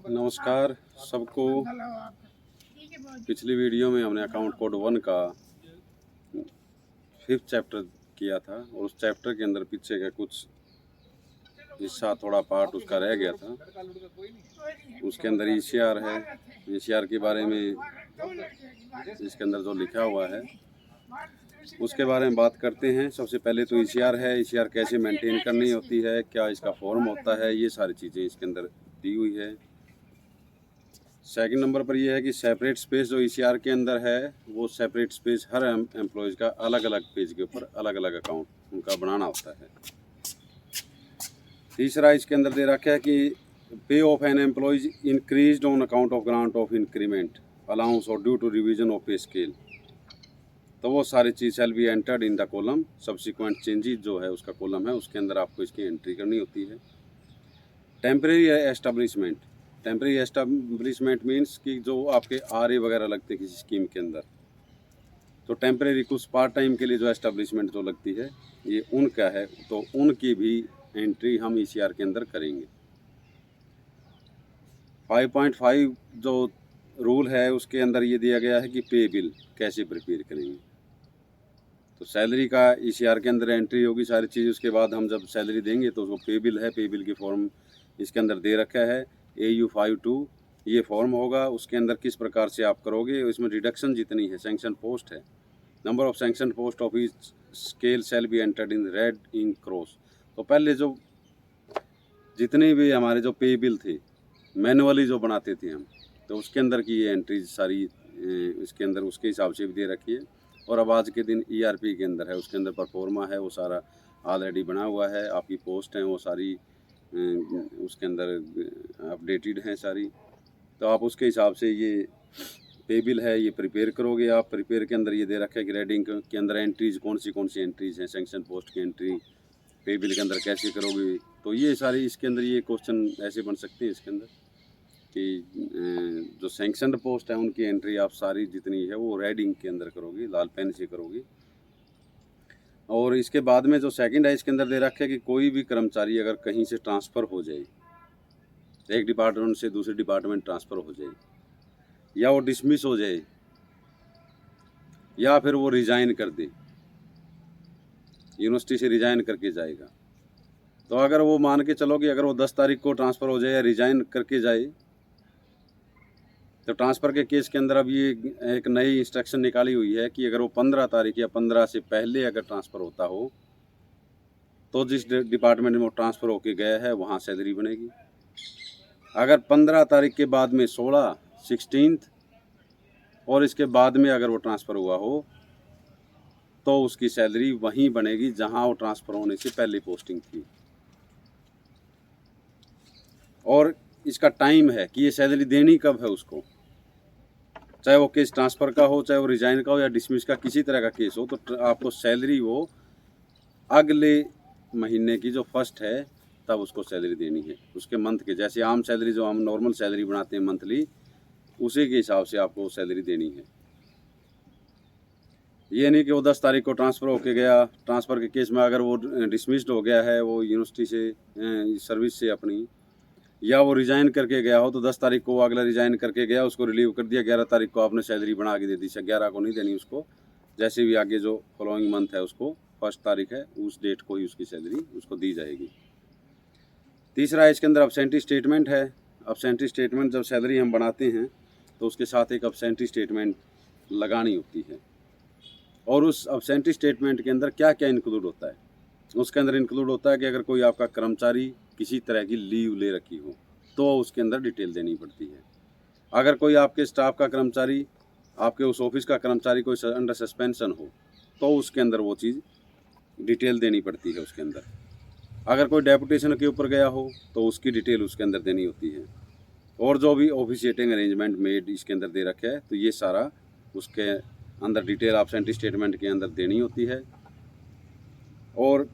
नमस्कार सबको। पिछली वीडियो में हमने अकाउंट कोड 1 का 5th चैप्टर किया था और उस चैप्टर के अंदर पीछे का कुछ हिस्सा थोड़ा पार्ट उसका रह गया था। उसके अंदर ईसीआर है। ईसीआर के बारे में इसके अंदर जो लिखा हुआ है उसके बारे में बात करते हैं। सबसे पहले तो ईसीआर है, ईसीआर कैसे मेंटेन करनी होती है, क्या इसका फॉर्म होता है, ये सारी चीज़ें इसके अंदर दी हुई है। सेकंड नंबर पर यह है कि सेपरेट स्पेस जो ईसीआर के अंदर है वो सेपरेट स्पेस हर एम्प्लॉयज़ का अलग अलग पेज के ऊपर अलग अलग अकाउंट उनका बनाना होता है। तीसरा इसके अंदर दे रखा है कि pay of an employees increased on account of grant of increment allowance और due to revision of pay scale, तो वो सारी चीज़ shall be entered in the column. Subsequent changes जो है उसका कॉलम है उसके अंदर आपको इसकी एंट्री करनी होती है। Temporary establishment, temporary establishment means कि जो आपके आरए वगैरह लगते हैं किसी स्कीम के अंदर, तो टेम्परेरी कुछ पार्ट टाइम के लिए जो एस्टेब्लिशमेंट जो लगती है ये उनका है, तो उनकी भी एंट्री हम ईसीआर के अंदर करेंगे। 5.5 जो रूल है उसके अंदर ये दिया गया है कि पे बिल कैसे प्रिपेयर करेंगे। तो सैलरी का ईसीआर के अंदर एंट्री होगी सारी चीज़। उसके बाद हम जब सैलरी देंगे तो उसको पे बिल है, पे बिल की फॉर्म इसके अंदर दे रखा है। AU52 ये फॉर्म होगा, उसके अंदर किस प्रकार से आप करोगे। इसमें रिडक्शन जितनी है, सैंक्शन पोस्ट है, number of sanction post of each scale shell be entered in red in cross. तो पहले जो जितने भी हमारे जो पे बिल थे मैनुअली जो बनाते थे हम, तो उसके अंदर की ये एंट्री सारी इसके अंदर उसके हिसाब से भी दे रखी है। और अब आज के दिन ERP के अंदर है, उसके अंदर परफॉर्मा है, वो सारा ऑलरेडी बना हुआ है। आपकी पोस्ट हैं वो सारी उसके अंदर अपडेटेड हैं सारी, तो आप उसके हिसाब से ये पे बिल है ये प्रिपेयर करोगे। आप प्रिपेयर के अंदर ये दे रखा है कि रेडिंग के अंदर एंट्रीज कौन सी एंट्रीज हैं, सैंक्शन पोस्ट की एंट्री पे बिल के अंदर कैसे करोगे। तो ये सारी इसके अंदर ये क्वेश्चन ऐसे बन सकते हैं इसके अंदर कि जो सैंक्शन पोस्ट है उनकी एंट्री आप सारी जितनी है वो रेडिंग के अंदर करोगी, लाल पेन से करोगी। और इसके बाद में जो सेकंड है इसके अंदर दे रखा है कि कोई भी कर्मचारी अगर कहीं से ट्रांसफ़र हो जाए, एक डिपार्टमेंट से दूसरे डिपार्टमेंट ट्रांसफ़र हो जाए, या वो डिसमिस हो जाए, या फिर वो रिज़ाइन कर दे, यूनिवर्सिटी से रिज़ाइन करके जाएगा, तो अगर वो मान के चलो कि अगर वो 10 तारीख को ट्रांसफ़र हो जाए या रिज़ाइन करके जाए, तो ट्रांसफ़र के केस के अंदर अब ये एक नई इंस्ट्रक्शन निकाली हुई है कि अगर वो 15 तारीख या 15 से पहले अगर ट्रांसफ़र होता हो तो जिस डिपार्टमेंट में वो ट्रांसफ़र होके गया है वहाँ सैलरी बनेगी। अगर 15 तारीख के बाद में 16, 16 और इसके बाद में अगर वो ट्रांसफ़र हुआ हो तो उसकी सैलरी वहीं बनेगी जहाँ वो ट्रांसफ़र होने से पहले पोस्टिंग थी। और इसका टाइम है कि ये सैलरी देनी कब है उसको, चाहे वो केस ट्रांसफ़र का हो, चाहे वो रिज़ाइन का हो या डिसमिस का, किसी तरह का केस हो, तो आपको सैलरी वो अगले महीने की जो फर्स्ट है तब उसको सैलरी देनी है। उसके मंथ के जैसे आम सैलरी जो हम नॉर्मल सैलरी बनाते हैं मंथली, उसी के हिसाब से आपको सैलरी देनी है। ये नहीं कि वो 10 तारीख को ट्रांसफ़र होके गया, ट्रांसफ़र के केस में अगर वो डिसमिस्ड हो गया है वो यूनिवर्सिटी से सर्विस से अपनी, या वो रिज़ाइन करके गया हो, तो 10 तारीख को वो अगला रिज़ाइन करके गया, उसको रिलीव कर दिया, 11 तारीख को आपने सैलरी बना के दे दी। 11 को नहीं देनी उसको, जैसे भी आगे जो फॉलोइंग मंथ है उसको फर्स्ट तारीख है उस डेट को ही उसकी सैलरी उसको दी जाएगी। तीसरा इसके अंदर अब्सेंटी स्टेटमेंट है। अब्सेंटी स्टेटमेंट जब सैलरी हम बनाते हैं तो उसके साथ एक अब्सेंटी स्टेटमेंट लगानी होती है। और उस अब्सेंटी स्टेटमेंट के अंदर क्या क्या इंक्लूड होता है, उसके अंदर इंक्लूड होता है कि अगर कोई आपका कर्मचारी किसी तरह की लीव ले रखी हो तो उसके अंदर डिटेल देनी पड़ती है। अगर कोई आपके स्टाफ का कर्मचारी, आपके उस ऑफिस का कर्मचारी कोई अंडर सस्पेंशन हो तो उसके अंदर वो चीज़ डिटेल देनी पड़ती है उसके अंदर। अगर कोई डेपुटेशन के ऊपर गया हो तो उसकी डिटेल उसके अंदर देनी होती है। और जो भी ऑफिशिएटिंग अरेंजमेंट मेड इसके अंदर दे रखा है तो ये सारा उसके अंदर डिटेल एब्सेंटी स्टेटमेंट के अंदर देनी होती है। और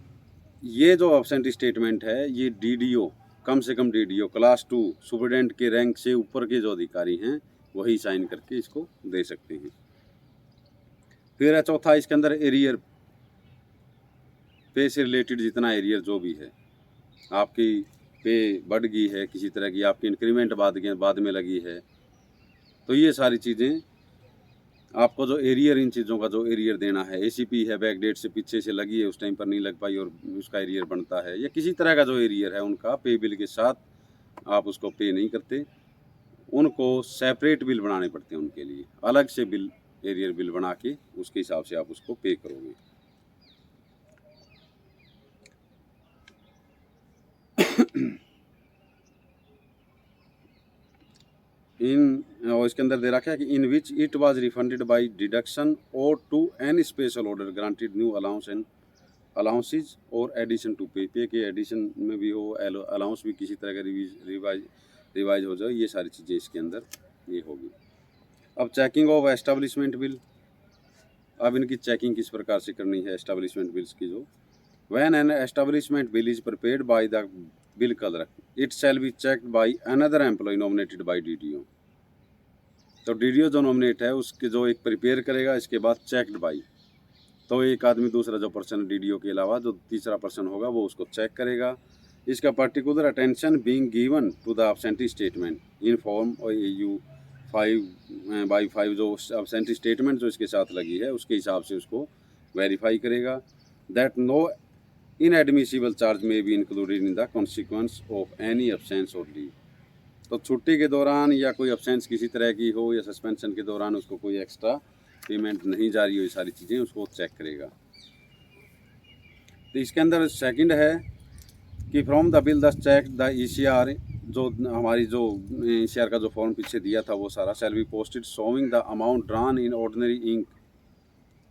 ये जो एब्सेंटी स्टेटमेंट है ये DDO, कम से कम DDO क्लास 2 सुपरिटेंडेंट के रैंक से ऊपर के जो अधिकारी हैं वही साइन करके इसको दे सकते हैं। फिर है चौथा इसके अंदर एरियर, पे से रिलेटेड जितना एरियर जो भी है, आपकी पे बढ़ गई है, किसी तरह की आपकी इंक्रीमेंट बाद में लगी है, तो ये सारी चीज़ें आपको जो एरियर, इन चीज़ों का जो एरियर देना है, एसीपी है बैक डेट से पीछे से लगी है, उस टाइम पर नहीं लग पाई और उसका एरियर बनता है, या किसी तरह का जो एरियर है उनका पे बिल के साथ आप उसको पे नहीं करते, उनको सेपरेट बिल बनाने पड़ते हैं, उनके लिए अलग से बिल, एरियर बिल बना के उसके हिसाब से आप उसको पे करोगे। और इसके अंदर दे रखा है कि in which it was refunded by deduction और to any special order granted new allowance and allowances और एडिशन टू पे, पे के एडिशन में भी हो, अलाउंस भी किसी तरह का रिवाइज हो जाए, ये सारी चीज़ें इसके अंदर ये होगी। अब चेकिंग ऑफ एस्टेब्लिशमेंट बिल, अब इनकी चेकिंग किस प्रकार से करनी है एस्टेब्लिशमेंट बिल्स की। जो when an establishment bill is prepared by the bill clerk it shall be checked by another employee nominated by DDO. तो डीडीओ जो नॉमिनेट है उसके जो एक प्रिपेयर करेगा, इसके बाद चेक्ड बाई, तो एक आदमी दूसरा जो पर्सन डीडीओ के अलावा जो तीसरा पर्सन होगा वो उसको चेक करेगा। इसका particular attention being given to the absentee statement in form AU 5/5, जो एब्सेंटी स्टेटमेंट जो इसके साथ लगी है उसके हिसाब से उसको वेरीफाई करेगा। दैट नो इनएडमिसिबल चार्ज में be included in the consequence of any absence और लीव। तो छुट्टी के दौरान या कोई एब्सेंस किसी तरह की हो या सस्पेंशन के दौरान उसको कोई एक्स्ट्रा पेमेंट नहीं जारी हो, ये सारी चीज़ें उसको चेक करेगा। तो इसके अंदर सेकंड है कि from the bill the check the ECR, जो हमारी जो ECR का जो फॉर्म पीछे दिया था वो सारा shall be posted showing the amount drawn in ordinary ink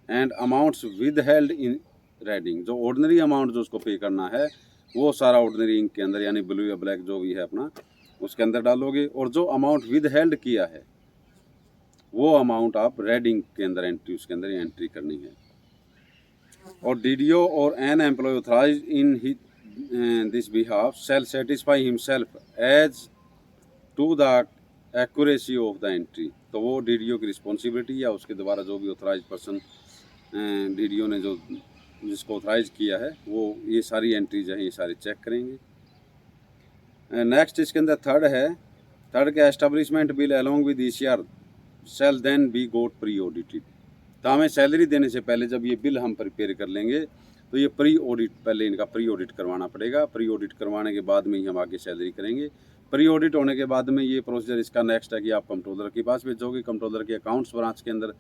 and amounts withheld in red ink. जो ऑर्डिनरी अमाउंट जो उसको पे करना है वो सारा ऑर्डिनरी इंक के अंदर, यानी ब्लू या ब्लैक जो भी है अपना, उसके अंदर डालोगे, और जो अमाउंट विद हेल्ड किया है वो अमाउंट आप रेडिंग के अंदर एंट्री, उसके अंदर एंट्री करनी है। और डीडीओ और an employee authorized in this behalf shall satisfy himself as to the accuracy of the entry. तो वो डीडीओ की रिस्पॉन्सिबिलिटी या उसके द्वारा जो भी ऑथराइज पर्सन डीडीओ ने जो जिसको ऑथराइज किया है वो ये सारी एंट्रीज हैं, ये सारी चेक करेंगे। नेक्स्ट इसके अंदर थर्ड के establishment bill along with ECR shall then be got pre audited. तो हमें सैलरी देने से पहले जब ये बिल हम प्रिपेयर कर लेंगे तो ये प्री ऑडिट, पहले इनका प्री ऑडिट करवाना पड़ेगा। प्री ऑडिट करवाने के बाद में ही हम आगे सैलरी करेंगे। प्री ऑडिट होने के बाद में ये प्रोसीजर इसका नेक्स्ट है कि आप कंट्रोलर के पास भेजोगे, कंट्रोलर के अकाउंट्स ब्रांच के अंदर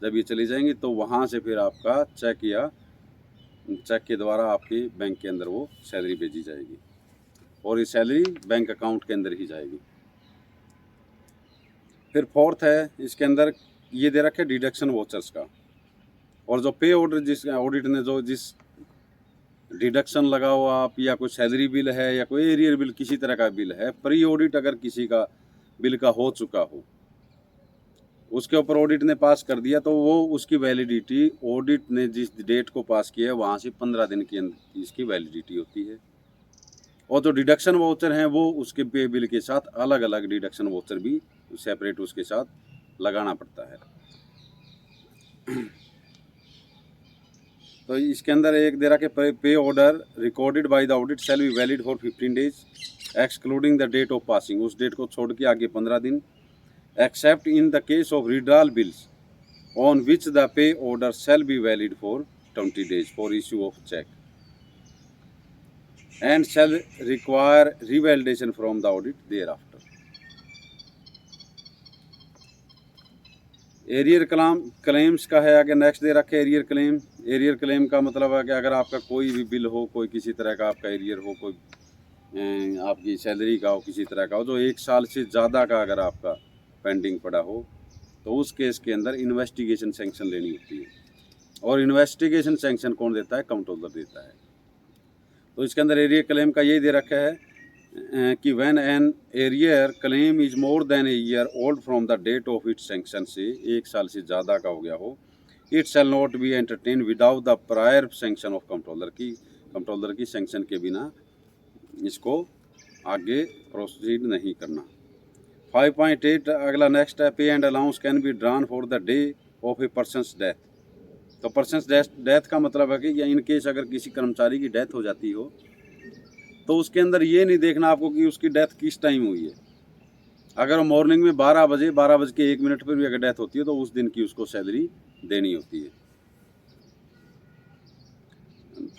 जब ये चली जाएंगी तो वहाँ से फिर आपका चेक के द्वारा आपके बैंक के अंदर वो सैलरी भेजी जाएगी और ये सैलरी बैंक अकाउंट के अंदर ही जाएगी। फिर फोर्थ है इसके अंदर ये दे रखे डिडक्शन वोचर्स का, और जो पे ऑर्डर जिस ऑडिट ने जो जिस डिडक्शन लगा हुआ आप, या कोई सैलरी बिल है या कोई एरियर बिल किसी तरह का बिल है, प्री ऑडिट अगर किसी का बिल का हो चुका हो, उसके ऊपर ऑडिट ने पास कर दिया, तो वो उसकी वैलिडिटी ऑडिट ने जिस डेट को पास किया है वहाँ से 15 दिन के अंदर इसकी वैलिडिटी होती है। और जो डिडक्शन वाउचर हैं वो उसके पे बिल के साथ अलग अलग डिडक्शन वाउचर भी सेपरेट उसके साथ लगाना पड़ता है। तो इसके अंदर एक दे रहा कि pay order recorded by the audit shall be valid for 15 days excluding the date of passing, उस डेट को छोड़ के आगे 15 दिन, except in the case of withdrawal bills on which the pay order shall be valid for 20 days for issue of cheque and shall require revalidation from the audit thereafter. Arrear claims का है आगे next दे रखे arrear claim. Arrear claim का मतलब है कि अगर आपका कोई भी बिल हो, कोई किसी तरह का आपका एरियर हो, कोई आपकी सैलरी का हो, किसी तरह का हो, जो 1 साल से ज़्यादा का अगर आपका पेंडिंग पड़ा हो, तो उस केस के अंदर इन्वेस्टिगेशन सैंक्शन लेनी होती है। और इन्वेस्टिगेशन सैंक्शन कौन देता है? कंट्रोलर देता है। तो इसके अंदर एरियर क्लेम का यही दे रखा है कि when an arrear claim is more than a year old from the date of its sanction, से 1 साल से ज़्यादा का हो गया हो, it shall not be entertain without the prior sanction of controller की सैंक्शन के बिना इसको आगे प्रोसीड नहीं करना। 5.8 अगला नेक्स्ट है, पे and allowance can be drawn for the day of A persons death. तो पर्सनस डेथ का मतलब है कि इन केस अगर किसी कर्मचारी की डेथ हो जाती हो तो उसके अंदर ये नहीं देखना आपको कि उसकी डेथ किस टाइम हुई है। अगर मॉर्निंग में 12 बज के 1 मिनट पर भी अगर डेथ होती है तो उस दिन की उसको सैलरी देनी होती है।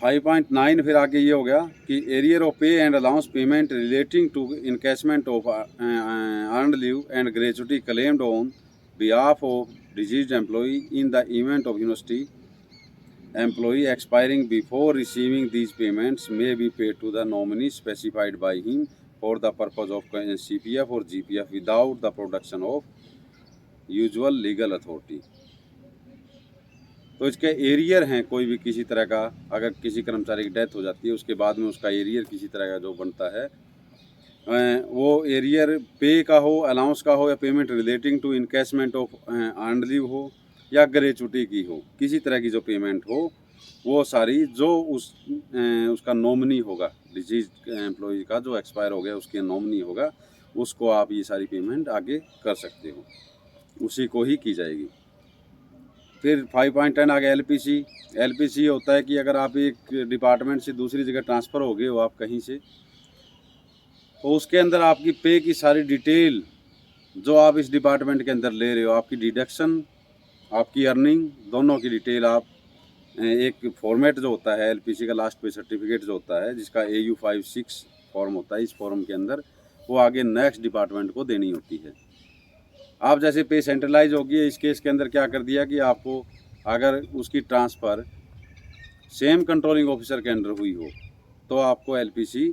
5.9 फिर आगे ये हो गया कि arrear of pay and allowance payment relating to encashment of earned leave and gratuity claimed on behalf of deceased employee in the event of university employee expiring before receiving these payments may be paid to the nominee specified by him for the purpose of CPF or GPF without the production of usual legal authority। तो इसके arrear हैं कोई भी किसी तरह का, अगर किसी कर्मचारी की डेथ हो जाती है उसके बाद में उसका एरियर किसी तरह का जो बनता है वो एरियर पे का हो, अलाउंस का हो या payment relating to encashment of earned leave हो या ग्रेचुटी की हो, किसी तरह की जो पेमेंट हो वो सारी जो उसका नॉमिनी होगा, डिजीज एम्प्लॉय का जो एक्सपायर हो गया उसके नॉमिनी होगा, उसको आप ये सारी पेमेंट आगे कर सकते हो, उसी को ही की जाएगी। फिर 5.10 आ गया एलपीसी। एलपीसी होता है कि अगर आप एक डिपार्टमेंट से दूसरी जगह ट्रांसफ़र हो गए हो आप कहीं से, तो उसके अंदर आपकी पे की सारी डिटेल जो आप इस डिपार्टमेंट के अंदर ले रहे हो, आपकी डिडक्शन, आपकी अर्निंग, दोनों की डिटेल आप एक फॉर्मेट जो होता है एलपीसी का लास्ट पे सर्टिफिकेट जो होता है जिसका AU 56 फॉर्म होता है, इस फॉर्म के अंदर वो आगे नेक्स्ट डिपार्टमेंट को देनी होती है। आप जैसे पे सेंट्रलाइज होगी, इस केस के अंदर क्या कर दिया कि आपको अगर उसकी ट्रांसफ़र सेम कंट्रोलिंग ऑफिसर के अंडर हुई हो तो आपको एलपीसी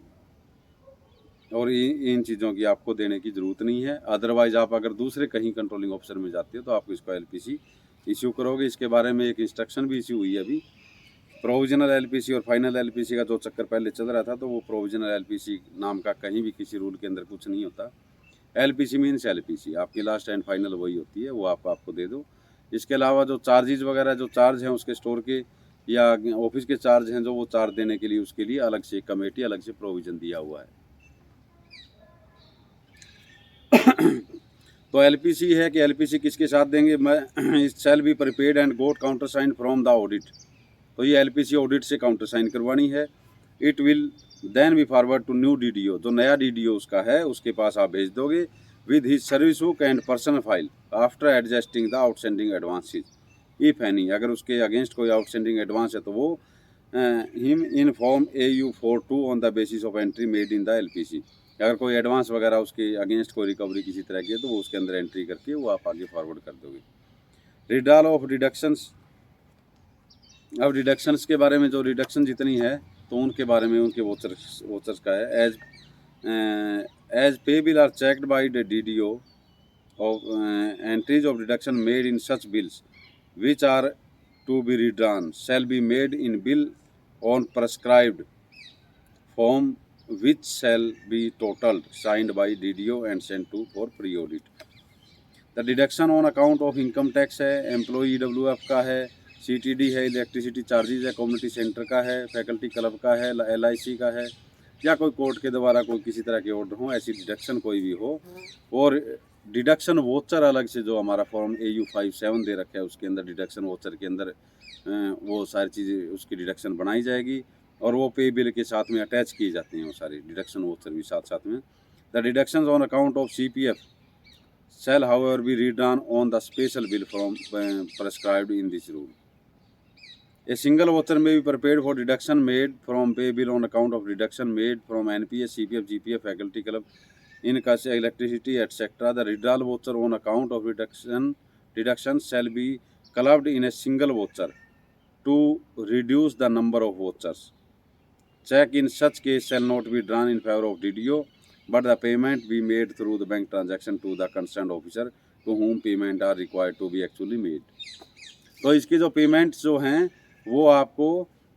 और इन चीज़ों की आपको देने की ज़रूरत नहीं है। अदरवाइज़ आप अगर दूसरे कहीं कंट्रोलिंग ऑफिसर में जाते हो तो आपको इसको एलपीसी इशू करोगे। इसके बारे में एक इंस्ट्रक्शन भी इशू हुई है अभी। प्रोविजनल एलपीसी और फाइनल एलपीसी का जो चक्कर पहले चल रहा था, तो वो प्रोविजनल एलपीसी नाम का कहीं भी किसी रूल के अंदर कुछ नहीं होता। एलपीसी मीन्स एलपीसी, आपकी लास्ट एंड फाइनल वही होती है, वो आपको दे दो। इसके अलावा जो चार्जेज वगैरह जो चार्ज हैं उसके स्टोर के या ऑफिस के चार्ज हैं, जो वो चार्ज देने के लिए उसके लिए अलग से कमेटी, अलग से प्रोविज़न दिया हुआ है। तो एलपीसी है कि एलपीसी किसके साथ देंगे, मैं shall be prepared and got countersign from the audit. तो ये एलपीसी ऑडिट से काउंटर साइन करवानी है। It will then be forward to new DDO, जो नया डीडीओ उसका है उसके पास आप भेज दोगे with his service book and personal file after adjusting the outstanding advances if any. अगर उसके अगेंस्ट कोई आउटस्टैंडिंग एडवांस है तो वो him in form AU 42 on the basis of entry made in the LPC. अगर कोई एडवांस वगैरह उसके अगेंस्ट कोई रिकवरी किसी तरह की है तो वो उसके अंदर एंट्री करके वो आप आगे फॉरवर्ड कर दोगे। रिडाल ऑफ डिडक्शंस। अब डिडक्शंस के बारे में, जो डिडक्शन जितनी है तो उनके बारे में उनके वोचर्स का है। As pay bill are checked by the DDO of entries of deduction made in such bills which are to be redrawn shall be made in bill on prescribed form which shall be totaled, signed by DDO and sent to for pre-audit। The deduction on account of income tax है, employee EWF का है, CTD है, electricity charges है, community centre का है, faculty club का है, LIC का है, या कोई कोर्ट के द्वारा कोई किसी तरह के ऑर्डर हो, ऐसी डिडक्शन कोई भी हो। और डिडक्शन वोचर अलग से जो हमारा फॉर्म AU 57 दे रखा है उसके अंदर डिडक्शन वोचर के अंदर वो सारी चीज़ें उसकी डिडक्शन बनाई जाएगी और वो पे बिल के साथ में अटैच किए जाते हैं वो सारी डिडक्शन वोचर भी साथ साथ में। The deduction on account of CPF shall however be redrawn on the special bill from prescribed in this rule। A single voucher may be prepared for deduction made from pay bill on account of deduction made from NPS, CPF, GPF, faculty club, income, electricity, etc. The withdrawal voucher on account of deduction shall be clubbed in a single voucher to reduce the number of vouchers. Check in such case shall not be drawn in favor of DDO, but the payment be made through the bank transaction to the concerned officer to whom payment are required to be actually made। तो इसकी जो payment जो हैं वो आपको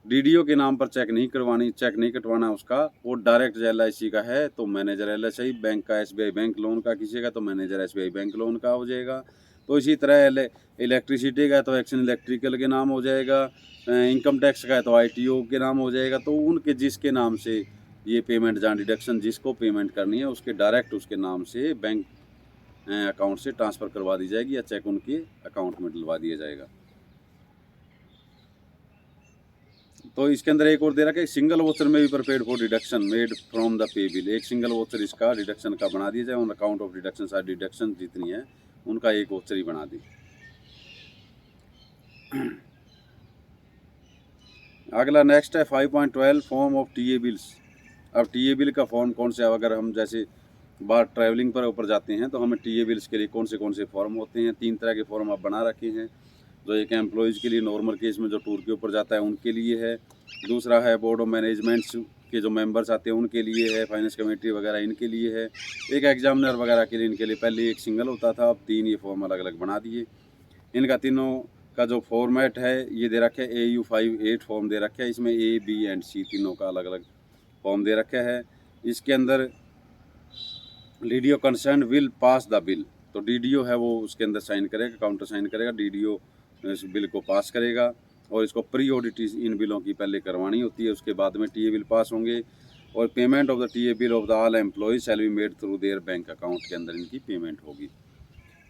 DDO के नाम पर चेक नहीं करवानी, चेक नहीं कटवाना उसका, वो डायरेक्ट LIC का है तो मैनेजर LSI, बैंक का SBI बैंक लोन का किसी का तो मैनेजर SBI बैंक लोन का हो जाएगा। तो इसी तरह इलेक्ट्रिसिटी का है तो एक्शन इलेक्ट्रिकल के नाम हो जाएगा, इनकम टैक्स का है तो ITO के नाम हो जाएगा। तो उनके जिसके नाम से ये पेमेंट जहाँ डिडक्शन जिसको पेमेंट करनी है उसके डायरेक्ट उसके नाम से बैंक अकाउंट से ट्रांसफ़र करवा दी जाएगी या चेक उनके अकाउंट में डलवा दिया जाएगा। तो इसके अंदर एक और दे रखा है, सिंगल वोचर में भी prepared for deduction made from the pay bill. एक सिंगल वोचर इसका डिडक्शन का बना दिया जाए, ऑन अकाउंट ऑफ डिडक्शन, सारी डिडक्शन जितनी है उनका एक वोचर ही बना दी। अगला नेक्स्ट है 5.12 फॉर्म ऑफ टीए बिल्स। अब टीए बिल का फॉर्म कौन से, अगर हम जैसे बाहर ट्रैवलिंग पर ऊपर जाते हैं तो हमें टीए बिल्स के लिए कौन से फॉर्म होते हैं। 3 तरह के फॉर्म आप बना रखे हैं। जो एक एम्प्लॉयज़ के लिए नॉर्मल केस में जो टूर के ऊपर जाता है उनके लिए है, दूसरा है बोर्ड ऑफ मैनेजमेंट्स के जो मेंबर्स आते हैं उनके लिए है, फाइनेंस कमेटी वगैरह इनके लिए है, एक एग्जामिनर वगैरह के लिए इनके लिए। पहले एक सिंगल होता था, अब 3 ये फॉर्म अलग अलग बना दिए। इनका तीनों का जो फॉर्मेट है ये दे रखा है, AU58 फॉर्म दे रखा है। इसमें A, B एंड C तीनों का अलग अलग फॉर्म दे रखा है। इसके अंदर DDO concern will pass the bill, तो DDO है वो उसके अंदर साइन करेगा, काउंटर साइन करेगा, DDO इस बिल को पास करेगा। और इसको प्री ऑडिट इन बिलों की पहले करवानी होती है, उसके बाद में टीए बिल पास होंगे। और payment of the TA bill of the all employees shell be made through their bank account के अंदर इनकी पेमेंट होगी।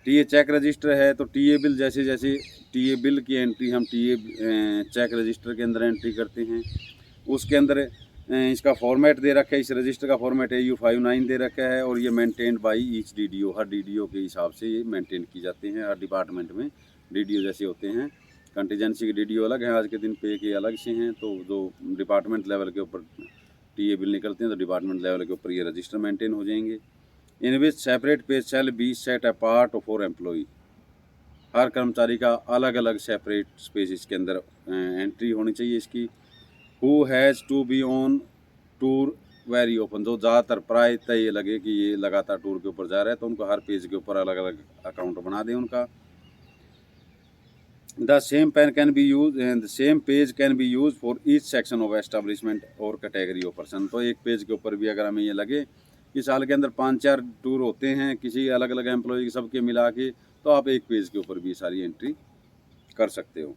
टीए चेक रजिस्टर है, तो टीए बिल जैसे जैसे टीए बिल की एंट्री हम टीए चेक रजिस्टर के अंदर एंट्री करते हैं, उसके अंदर इसका फॉर्मेट दे रखा है। इस रजिस्टर का फॉर्मेट AU59 दे रखा है और ये maintained by each DDO, her DDO के हिसाब से ये मेंटेन की जाते हैं। हर डिपार्टमेंट में DDO जैसे होते हैं, कंटीजेंसी के DDO अलग हैं, आज के दिन पे के अलग से हैं। तो जो डिपार्टमेंट लेवल के ऊपर टीए बिल निकलते हैं तो डिपार्टमेंट लेवल के ऊपर ये रजिस्टर मेंटेन हो जाएंगे। In which separate page shall be set apart for employee, हर कर्मचारी का अलग अलग सेपरेट स्पेस इसके अंदर एंट्री होनी चाहिए इसकी। Who has to be on tour very often, जो ज़्यादातर प्रायतः ये लगे कि ये लगातार टूर के ऊपर जा रहा है तो उनको हर पेज के ऊपर अलग अलग अकाउंट बना दें उनका। The same pen can be use the same page can be use for each section of establishment और कैटेगरी ऑफ पर्सन। तो एक पेज के ऊपर भी अगर हमें ये लगे कि साल के अंदर 5-4 टूर होते हैं किसी अलग अलग एम्प्लॉय सबके मिला के, तो आप एक पेज के ऊपर भी सारी एंट्री कर सकते हो।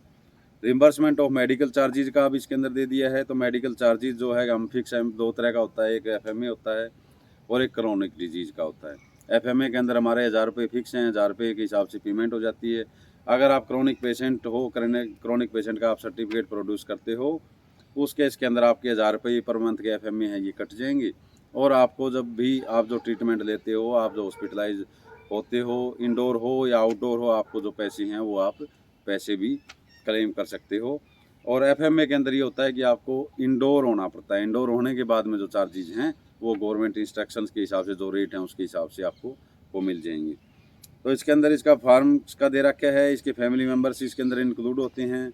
रिम्बर्समेंट ऑफ मेडिकल चार्जेज का अब इसके अंदर दे दिया है। तो मेडिकल चार्जेज जो है हम फिक्स 2 तरह का होता है, एक FMA होता है और एक क्रोनिक डिजीज़ का होता है। FMA के अंदर हमारे 1000 रुपये फिक्स हैं, 1000 रुपये के हिसाब से पेमेंट हो जाती है। अगर आप क्रोनिक पेशेंट हो, क्रोनिक पेशेंट का आप सर्टिफिकेट प्रोड्यूस करते हो, उस केस के अंदर आपके 1000 रुपये पर मंथ के FMA है ये कट जाएंगे। और आपको जब भी आप जो ट्रीटमेंट लेते हो, आप जो हॉस्पिटलाइज होते हो, इंडोर हो या आउटडोर हो, आपको जो पैसे हैं वो आप पैसे भी क्लेम कर सकते हो। और FMA के अंदर ये होता है कि आपको इंडोर होना पड़ता है। इंडोर होने के बाद में जो चार्जेज हैं वो गवर्नमेंट इंस्ट्रक्शंस के हिसाब से जो रेट हैं उसके हिसाब से आपको वो मिल जाएंगे। तो इसके अंदर इसका फार्म का दे रखा है, इसके फैमिली मेम्बर्स इसके अंदर इंक्लूड होते हैं।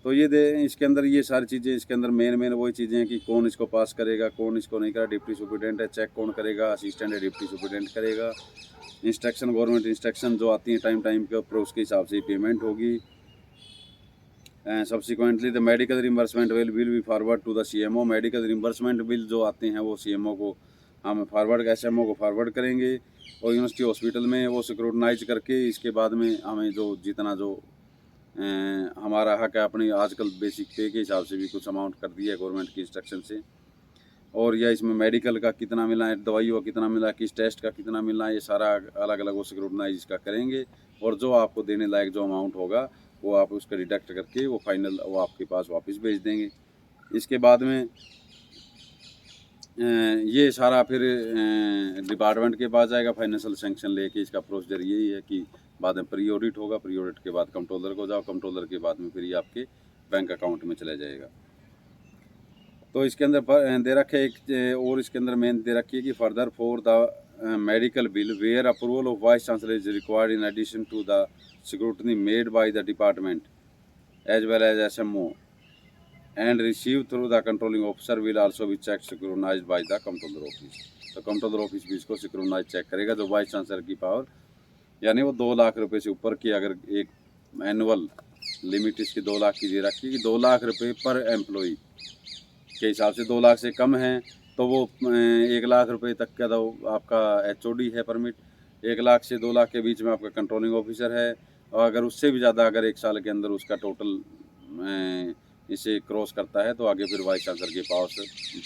तो ये इसके अंदर ये सारी चीज़ें इसके अंदर मेन वही चीज़ें हैं कि कौन इसको पास करेगा, कौन इसको नहीं करेगा, डिप्टी सुपरिटेंडेंट है चेक कौन करेगा, असिस्टेंट है डिप्टी सुपरिटेंडेंट करेगा। इंस्ट्रक्शन गवर्नमेंट इंस्ट्रक्शन जो आती हैं टाइम के ऊपर उसके हिसाब से पेमेंट होगी। Subsequently the medical reimbursement will be forward to the CMO। Medical reimbursement bill जो आते हैं वो CMO को हम SMO को फॉरवर्ड करेंगे और यूनिवर्सिटी हॉस्पिटल में वो स्क्रूटनाइज करके इसके बाद में हमें जो जितना जो हमारा हक है अपनी आजकल बेसिक पे के हिसाब से भी कुछ अमाउंट कर दिया है गवर्नमेंट की इंस्ट्रक्शन से। और या इसमें मेडिकल का कितना मिला है, दवाइयों का कितना मिला है, किस टेस्ट का कितना मिला है, ये सारा अलग अलग वो स्क्रूटनाइज इसका करेंगे। और जो आपको देने लायक जो अमाउंट होगा वो आप उसका डिडक्ट करके वो फाइनल वो आपके पास वापस भेज देंगे। इसके बाद में ये सारा फिर डिपार्टमेंट के पास जाएगा फाइनेंशियल सैंक्शन लेके। इसका प्रोसीजर यही है कि बाद में प्री ऑडिट होगा, प्री ऑडिट के बाद कंट्रोलर को जाओ, कंट्रोलर के बाद में फिर ये आपके बैंक अकाउंट में चला जाएगा। तो इसके अंदर दे रखे एक और इसके अंदर मेन दे रखी है कि further for the medical bill where approval of vice chancellor is required in addition to the scrutiny made by the department as well as SMO and received through the controlling officer will also be checked scrutinized by the comptroller office। तो controller office भी इसको सिक्रोनाइज check करेगा। जो vice chancellor की power यानी वो 2 लाख रुपए से ऊपर की अगर एक एनुअल लिमिट इसकी 2 लाख की दे रखी है कि 2 लाख रुपए पर एम्प्लॉई के हिसाब से 2 लाख से कम है तो वो 1 लाख रुपए तक का तो आपका HOD है परमिट, 1 लाख से 2 लाख के बीच में आपका कंट्रोलिंग ऑफिसर है। और अगर उससे भी ज़्यादा अगर 1 साल के अंदर उसका टोटल इसे क्रॉस करता है तो आगे फिर वाइस चांसलर के पास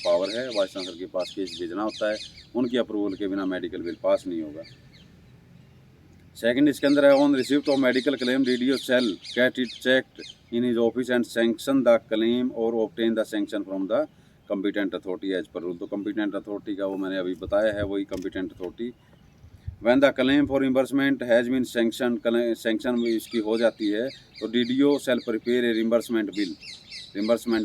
पावर है, वाइस चांसलर के पास केस भेजना होता है। उनकी अप्रूवल के बिना मेडिकल बिल पास नहीं होगा। सेकंड इसके अंदर है on receipt of medical claim DDO shall get it checked in his office and sanction the claim और obtain the sanction from the competent authority as per rule. तो competent authority का वो मैंने अभी बताया है, वही competent authority. When the claim for reimbursement has been sanction इसकी हो जाती है तो DDO shall prepare a reimbursement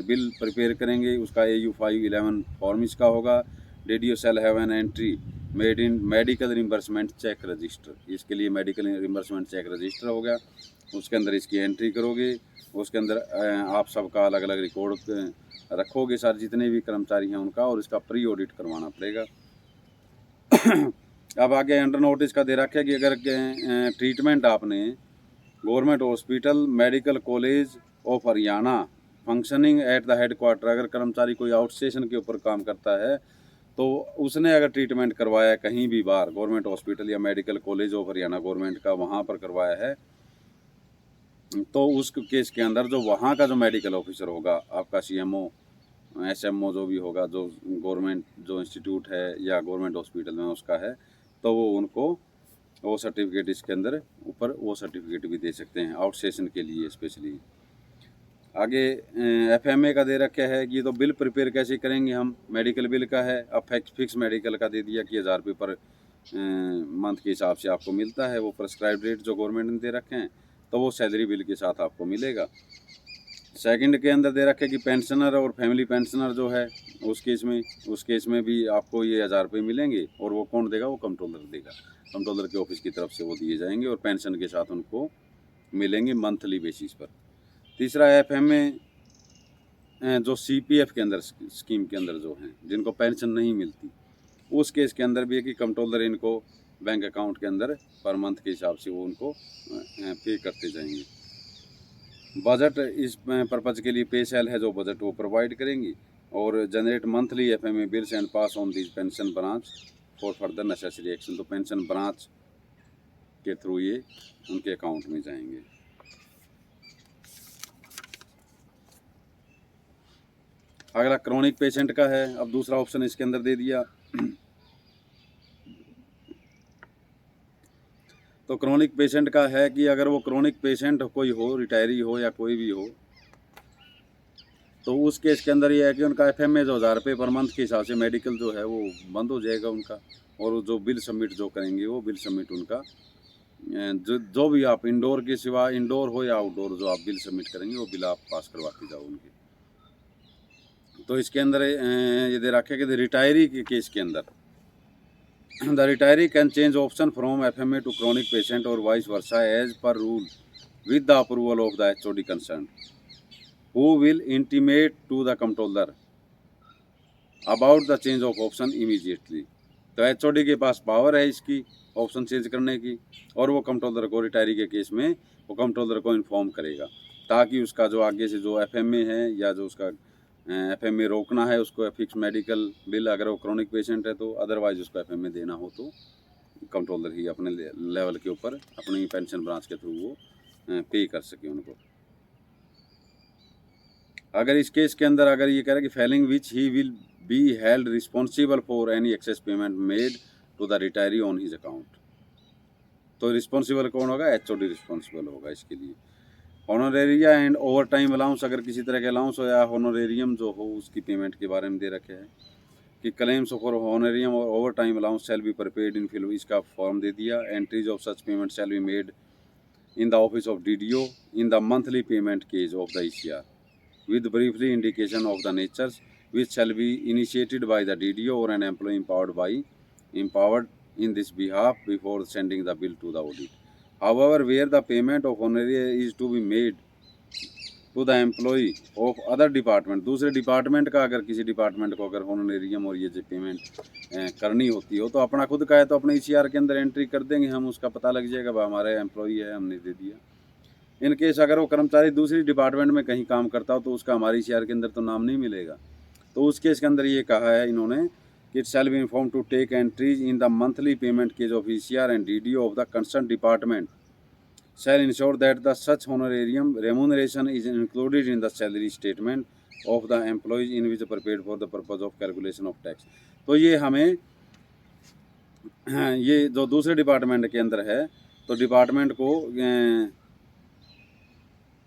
bill prepare करेंगे। उसका AU-511 फॉर्म इसका होगा। DDO shall have an entry made in medical reimbursement check register. इसके लिए मेडिकल रिम्बर्समेंट चेक रजिस्टर हो गया, उसके अंदर इसकी एंट्री करोगे। उसके अंदर आप सबका अलग अलग रिकॉर्ड रखोगे, सारे जितने भी कर्मचारी हैं उनका, और इसका प्री ऑडिट करवाना पड़ेगा। अब आगे अंडर नोटिस का दे रखा है कि अगर ट्रीटमेंट आपने government hospital medical college of Haryana functioning at the head quarter, अगर कर्मचारी कोई आउट स्टेशन के ऊपर काम करता है तो उसने अगर ट्रीटमेंट करवाया कहीं भी बाहर गवर्नमेंट हॉस्पिटल या medical college of Haryana government का वहाँ पर करवाया है, तो उस केस के अंदर जो वहाँ का जो मेडिकल ऑफिसर होगा, आपका CMO SMO जो भी होगा, जो गवर्नमेंट जो इंस्टीट्यूट है या गवर्नमेंट हॉस्पिटल में उसका है, तो वो उनको वो सर्टिफिकेट इसके अंदर ऊपर वो सर्टिफिकेट भी दे सकते हैं आउट स्टेशन के लिए स्पेशली। आगे FMA का दे रखा है कि ये तो बिल प्रिपेयर कैसे करेंगे हम, मेडिकल बिल का है। अब फिक्स मेडिकल का दे दिया कि 1000 रुपये पर मंथ के हिसाब से आपको मिलता है, वो प्रेस्क्राइब रेट जो गवर्नमेंट ने दे रखे हैं, तो वो सैलरी बिल के साथ आपको मिलेगा। सेकंड के अंदर दे रखे कि पेंशनर और फैमिली पेंशनर जो है उस केस में भी आपको ये 1000 रुपये मिलेंगे, और वो कौन देगा, वो कंट्रोलर देगा। कंट्रोलर के ऑफिस की तरफ से वो दिए जाएंगे और पेंशन के साथ उनको मिलेंगे मंथली बेसिस पर। तीसरा FMA जो CPF के अंदर स्कीम के अंदर जो हैं जिनको पेंशन नहीं मिलती, उस केस के अंदर भी है कि कंट्रोलर इनको बैंक अकाउंट के अंदर पर मंथ के हिसाब से वो उनको पे करते जाएंगे। बजट इस पर्पज़ के लिए पे सेल है जो बजट वो प्रोवाइड करेंगी, और generate monthly FMA bills and pass on this pension branch for further necessary action. तो पेंशन ब्रांच के थ्रू ये उनके अकाउंट में जाएंगे। अगला क्रॉनिक पेशेंट का है। अब दूसरा ऑप्शन इसके अंदर दे दिया। तो क्रॉनिक पेशेंट का है कि अगर वो क्रॉनिक पेशेंट कोई हो, रिटायरी हो या कोई भी हो, तो उस केस के अंदर ये है कि उनका FMA जो 1000 रुपये पर मंथ के हिसाब से मेडिकल जो है वो बंद हो जाएगा उनका, और जो बिल सबमिट जो करेंगे वो बिल सबमिट उनका जो भी आप इंडोर के सिवा, इंडोर हो या आउटडोर, जो आप बिल सबमिट करेंगे वो बिल आप पास करवाते जाओ उनके। तो इसके अंदर ये दे रखे कि रिटायरी के केस के अंदर the retiree can change option from FMA to chronic patient और vice versa as per rule with the approval of the HOD concern, who will intimate to the controller about the change of option immediately। तो HOD के पास power है इसकी option change करने की, और वो controller को रिटायरी के केस में वो कंट्रोलर को इन्फॉर्म करेगा, ताकि उसका जो आगे से जो FMA है या जो उसका FMA रोकना है उसको, फिक्स मेडिकल बिल अगर वो क्रॉनिक पेशेंट है तो, अदरवाइज उसको FMA देना हो तो कंट्रोलर ही अपने लेवल के ऊपर अपनी पेंशन ब्रांच के थ्रू वो पे कर सके उनको। अगर इस केस के अंदर अगर ये कह रहा है कि failing which he will be held responsible for any excess payment made to the retiree on his account, तो रिस्पॉन्सिबल कौन होगा, HOD रिस्पॉन्सिबल होगा इसके लिए। Honoraria and overtime allowance, अगर किसी तरह के अलाउंस हो या ऑनोरेरियम जो हो उसकी पेमेंट के बारे में दे रखे हैं कि क्लेम्स फॉर ऑनोरेरियम और overtime allowance shall be prepared in fill, इसका फॉर्म दे दिया। Entries of such payment shall be made in the office of DDO in the monthly payment cage of the ECR with briefly indication of the natures which shall be initiated by the DDO or an employee empowered in this behalf before sending the bill to the audit. However, where the payment of honoraria is to be made to the employee of other department, दूसरे department का अगर किसी department को अगर honorarium और ये जो payment करनी होती हो, तो अपना खुद का है तो अपने ECR के अंदर एंट्री कर देंगे हम, उसका पता लग जाएगा भाई हमारे एम्प्लॉई है हमने दे दिया। इन केस अगर वो कर्मचारी दूसरी डिपार्टमेंट में कहीं काम करता हो तो उसका हमारे ECR के अंदर तो नाम नहीं मिलेगा। तो उस केस के अंदर ये कहा है इन्होंने कि it shall be inform to take entries in the monthly payment cage of ECR and DDO of the concern department shall ensure that the such honorarium remuneration is included in the salary statement of the employees in which prepared for the purpose of calculation of tax. तो ये हमें ये जो दूसरे department के अंदर है तो डिपार्टमेंट को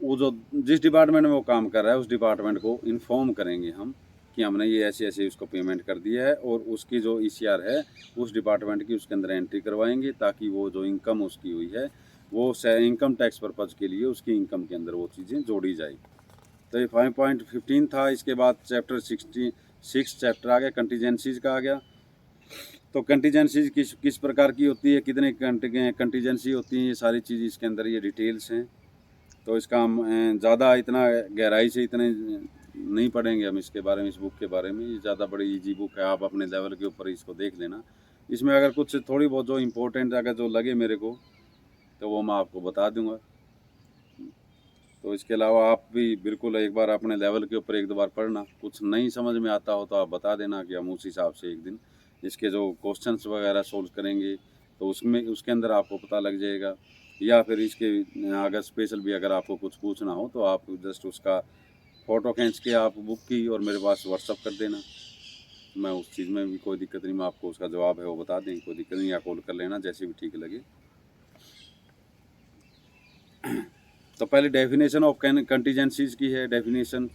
वो जो जिस डिपार्टमेंट में वो काम कर रहा है उस डिपार्टमेंट को इन्फॉर्म करेंगे हम कि हमने ये ऐसे ऐसे उसको पेमेंट कर दिया है, और उसकी जो ईसीआर है उस डिपार्टमेंट की उसके अंदर एंट्री करवाएंगे, ताकि वो जो इनकम उसकी हुई है वो इनकम टैक्स पर्पज़ के लिए उसकी इनकम के अंदर वो चीज़ें जोड़ी जाए। तो ये 5.15 था। इसके बाद चैप्टर 66 चैप्टर आ गया, कंटीजेंसीज का आ गया। तो कंटीजेंसीज किस प्रकार की होती है, कितने कंटीजेंसी होती हैं, ये सारी चीज़ इसके अंदर ये डिटेल्स हैं। तो इसका हम ज़्यादा इतना गहराई से इतने नहीं पढ़ेंगे हम इसके बारे में, इस बुक के बारे में। ये ज़्यादा बड़ी इजी बुक है, आप अपने लेवल के ऊपर इसको देख लेना। इसमें अगर कुछ थोड़ी बहुत जो इम्पोर्टेंट अगर जो लगे मेरे को तो वो मैं आपको बता दूंगा। तो इसके अलावा आप भी बिल्कुल एक बार अपने लेवल के ऊपर एक दो बार पढ़ना। कुछ नहीं समझ में आता हो तो आप बता देना कि हम उस हिसाब से एक दिन इसके जो क्वेश्चंस वगैरह सोल्व करेंगे, तो उसमें उसके अंदर आपको पता लग जाएगा। या फिर इसके अगर स्पेशल भी अगर आपको कुछ पूछना हो तो आप जस्ट उसका फ़ोटो खींच के आप बुक की और मेरे पास व्हाट्सअप कर देना। मैं उस चीज़ में भी कोई दिक्कत नहीं, मैं आपको उसका जवाब है वो बता दें, कोई दिक्कत नहीं, या कॉल कर लेना जैसे भी ठीक लगे। तो पहले डेफिनेशन ऑफ कंटीजेंसीज की है डेफिनेशन।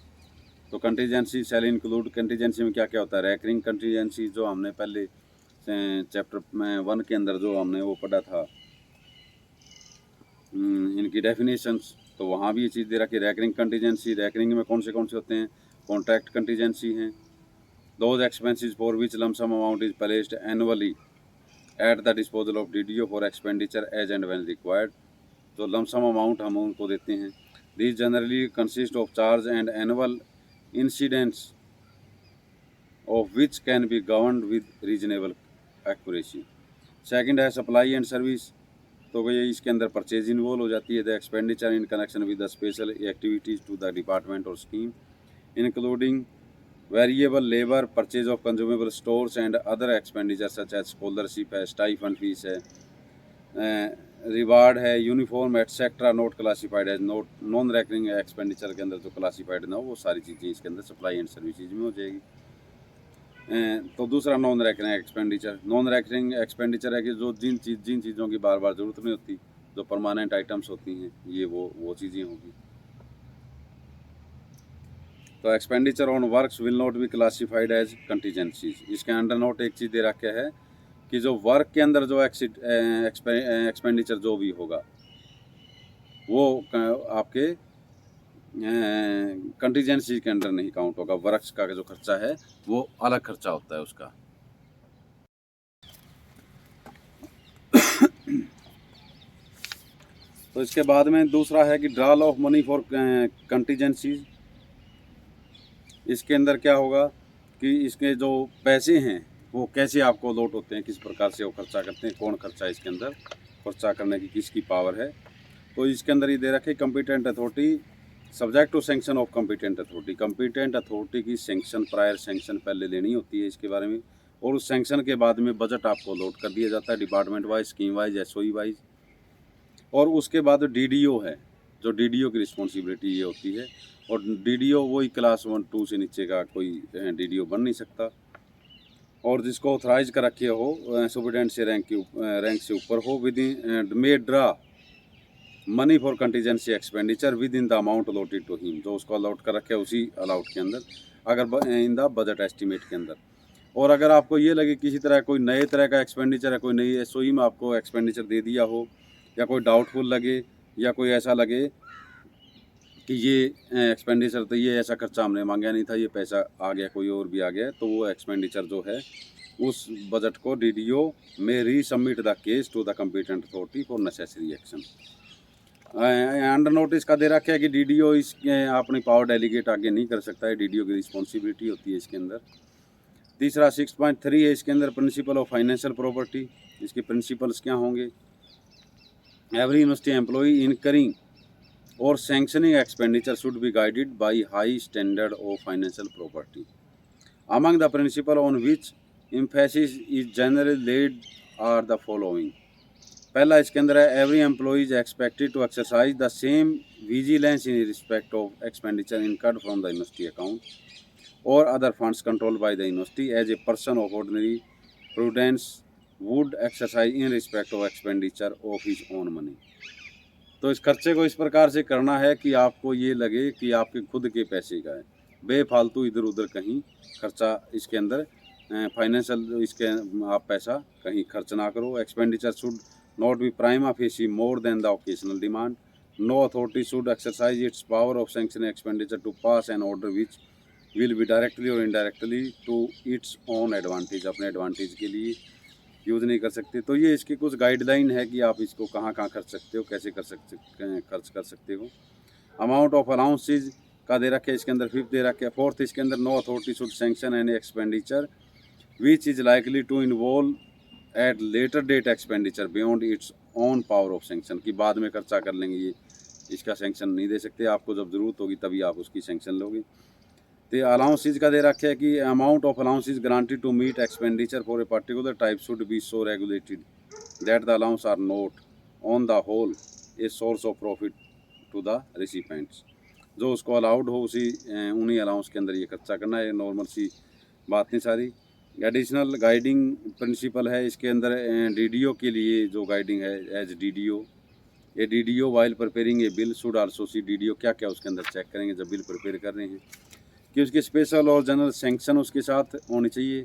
तो कंटीजेंसी शैल इंक्लूड, कंटीजेंसी में क्या क्या होता है। रैकरिंग कंटीजेंसी जो हमने पहले चैप्टर में 1 के अंदर जो हमने वो पढ़ा था इनकी डेफिनेशंस, तो वहाँ भी ये चीज़ दे रखी है। रैकरिंग कंटीजेंसी, रैकरिंग में कौन से होते हैं। कॉन्ट्रैक्ट कंटीजेंसी हैं, those expenses for which lump sum amount is placed annually at the disposal of DDO for expenditure as and when required. तो लमसम अमाउंट हम उनको देते हैं। This generally consist of charge and annual incidents of which can be governed with reasonable accuracy. Second है supply and service. तो ये इसके अंदर परचेज इन्वॉल्व हो जाती है। The expenditure in connection with the special activities to the department और scheme including variable labour, purchase of consumable stores and other expenditure such as scholarship है, स्टाइफंड फीस है, रिवार्ड है, uniform etcetera not classified as non recurring expenditure के अंदर जो classified ना हो वो सारी चीज़ें इसके अंदर सप्लाई एंड सर्विसेज में हो जाएगी। तो दूसरा non recurring expenditure. Non recurring expenditure है कि जो जिन चीज़ों की बार बार ज़रूरत नहीं होती, जो परमानेंट आइटम्स होती हैं, ये वो चीज़ें होगी। तो expenditure on works will not be classified as contingencies. इसके अंडर नोट एक चीज़ दे रखा है कि जो वर्क के अंदर जो एक्सपेंडिचर जो भी होगा वो आपके कंटीजेंसी के अंडर नहीं काउंट होगा। वर्क्स का जो खर्चा है वो अलग खर्चा होता है उसका। तो इसके बाद में दूसरा है कि ड्रॉल ऑफ मनी फॉर कंटीजेंसीज। इसके अंदर क्या होगा कि इसके जो पैसे हैं वो कैसे आपको अलॉट होते हैं, किस प्रकार से वो खर्चा करते हैं, कौन खर्चा इसके अंदर खर्चा करने की किसकी पावर है। तो इसके अंदर ये दे रखे competent authority subject to sanction of competent authority. Competent authority की सेंक्शन, प्रायर सेंक्शन पहले लेनी होती है इसके बारे में, और उस सेंक्शन के बाद में बजट आपको अलॉट कर दिया जाता है department wise, scheme wise, SOE wise. और उसके बाद डीडीओ है, जो डीडीओ की रिस्पॉन्सिबिलिटी ये होती है। और डीडीओ वही क्लास 1 2 से नीचे का कोई डीडीओ बन नहीं सकता, और जिसको ऑथराइज कर रखे हो सुपरिटेंडेंट से रैंक से ऊपर हो। Within may draw money for contingency expenditure within the amount allotted to him, जो उसको अलॉट कर रखे है उसी अलाउट के अंदर, अगर इन द बजट एस्टिमेट के अंदर। और अगर आपको ये लगे किसी तरह कोई नए तरह का एक्सपेंडिचर है, कोई नई एसओई में आपको एक्सपेंडिचर दे दिया हो, या कोई डाउटफुल लगे, या कोई ऐसा लगे कि ये एक्सपेंडिचर तो ये ऐसा खर्चा हमने मांगा नहीं था, ये पैसा आ गया कोई और भी आ गया, तो वो एक्सपेंडिचर जो है उस बजट को डीडीओ में resubmit the case to the competent authority for necessary action. Under notice का दे रखा है कि डीडीओ इस अपनी पावर डेलीगेट आगे नहीं कर सकता है, डीडीओ की रिस्पॉन्सिबिलिटी होती है इसके अंदर। तीसरा 6.3 है इसके अंदर प्रिंसिपल ऑफ फाइनेंशियल प्रॉपर्टी। इसके प्रिंसिपल्स क्या होंगे। एवरी यूनिवर्सिटी एम्प्लॉई इनकरिंग और sanctioning expenditure should be guided by high standard of financial property. Among the principle on which emphasis is generally laid are the following. पहला इसके अंदर है every employee is expected to exercise the same vigilance in respect of expenditure incurred from the university account or other funds controlled by the university as a person of ordinary prudence would exercise in respect of expenditure of his own money. तो इस खर्चे को इस प्रकार से करना है कि आपको ये लगे कि आपके खुद के पैसे का है, बेफालतू इधर उधर कहीं खर्चा इसके अंदर फाइनेंशियल इसके आप पैसा कहीं खर्च ना करो। Expenditure should not be prima facie more than the occasional demand. No authority should exercise its power of sanction expenditure to pass an order which will be directly और indirectly to its own advantage, अपने advantage के लिए use नहीं कर सकते। तो ये इसकी कुछ गाइडलाइन है कि आप इसको कहाँ कहाँ खर्च सकते हो, कैसे खर्च कर सकते हो। अमाउंट ऑफ अलाउंसेज का दे रखे इसके अंदर, 5th दे रखे। 4th इसके अंदर no authority should sanction any expenditure which is likely to involve at later date expenditure beyond its own power of sanction, की बाद में खर्चा कर लेंगे, ये इसका सैंक्शन नहीं दे सकते। आपको जब ज़रूरत होगी तभी आप उसकी सैंक्शन लोगे। तो अलाउंसेज का दे रखे है कि amount of allowances granted to meet expenditure for a particular type should be so regulated that the allowance are not on the whole a source of profit to the recipients. जो उसको allowed हो उसी उन्हीं allowance के अंदर ये खर्चा करना है। नॉर्मल सी बात नहीं सारी। एडिशनल गाइडिंग प्रिंसिपल है इसके अंदर डीडीओ के लिए जो गाइडिंग है एज डीडीओ। ये DDO while preparing A bill should also C, DDO क्या क्या उसके अंदर चेक करेंगे जब बिल प्रिपेयर कर रहे हैं कि उसके स्पेशल और जनरल सैंक्शन उसके साथ होने चाहिए।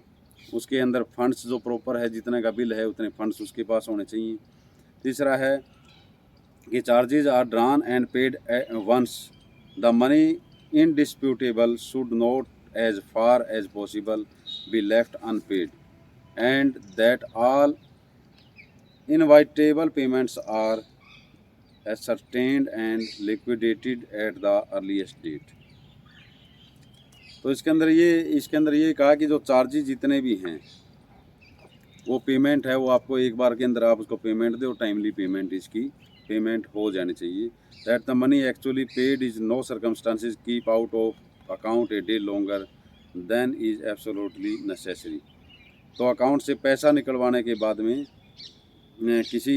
उसके अंदर फंड्स जो प्रॉपर है, जितने का बिल है उतने फंड्स उसके पास होने चाहिए। तीसरा है कि charges are drawn and paid once, the money indisputable should not as far as possible be left unpaid and that all inevitable payments are ascertained and liquidated at the earliest date। तो इसके अंदर ये कहा कि जो charges जितने भी हैं वो पेमेंट है वो आपको एक बार के अंदर आप उसको पेमेंट दो, टाइमली पेमेंट इसकी पेमेंट हो जानी चाहिए। That the money actually paid is no circumstances keep out of account a day longer than is absolutely necessary. तो अकाउंट से पैसा निकलवाने के बाद में किसी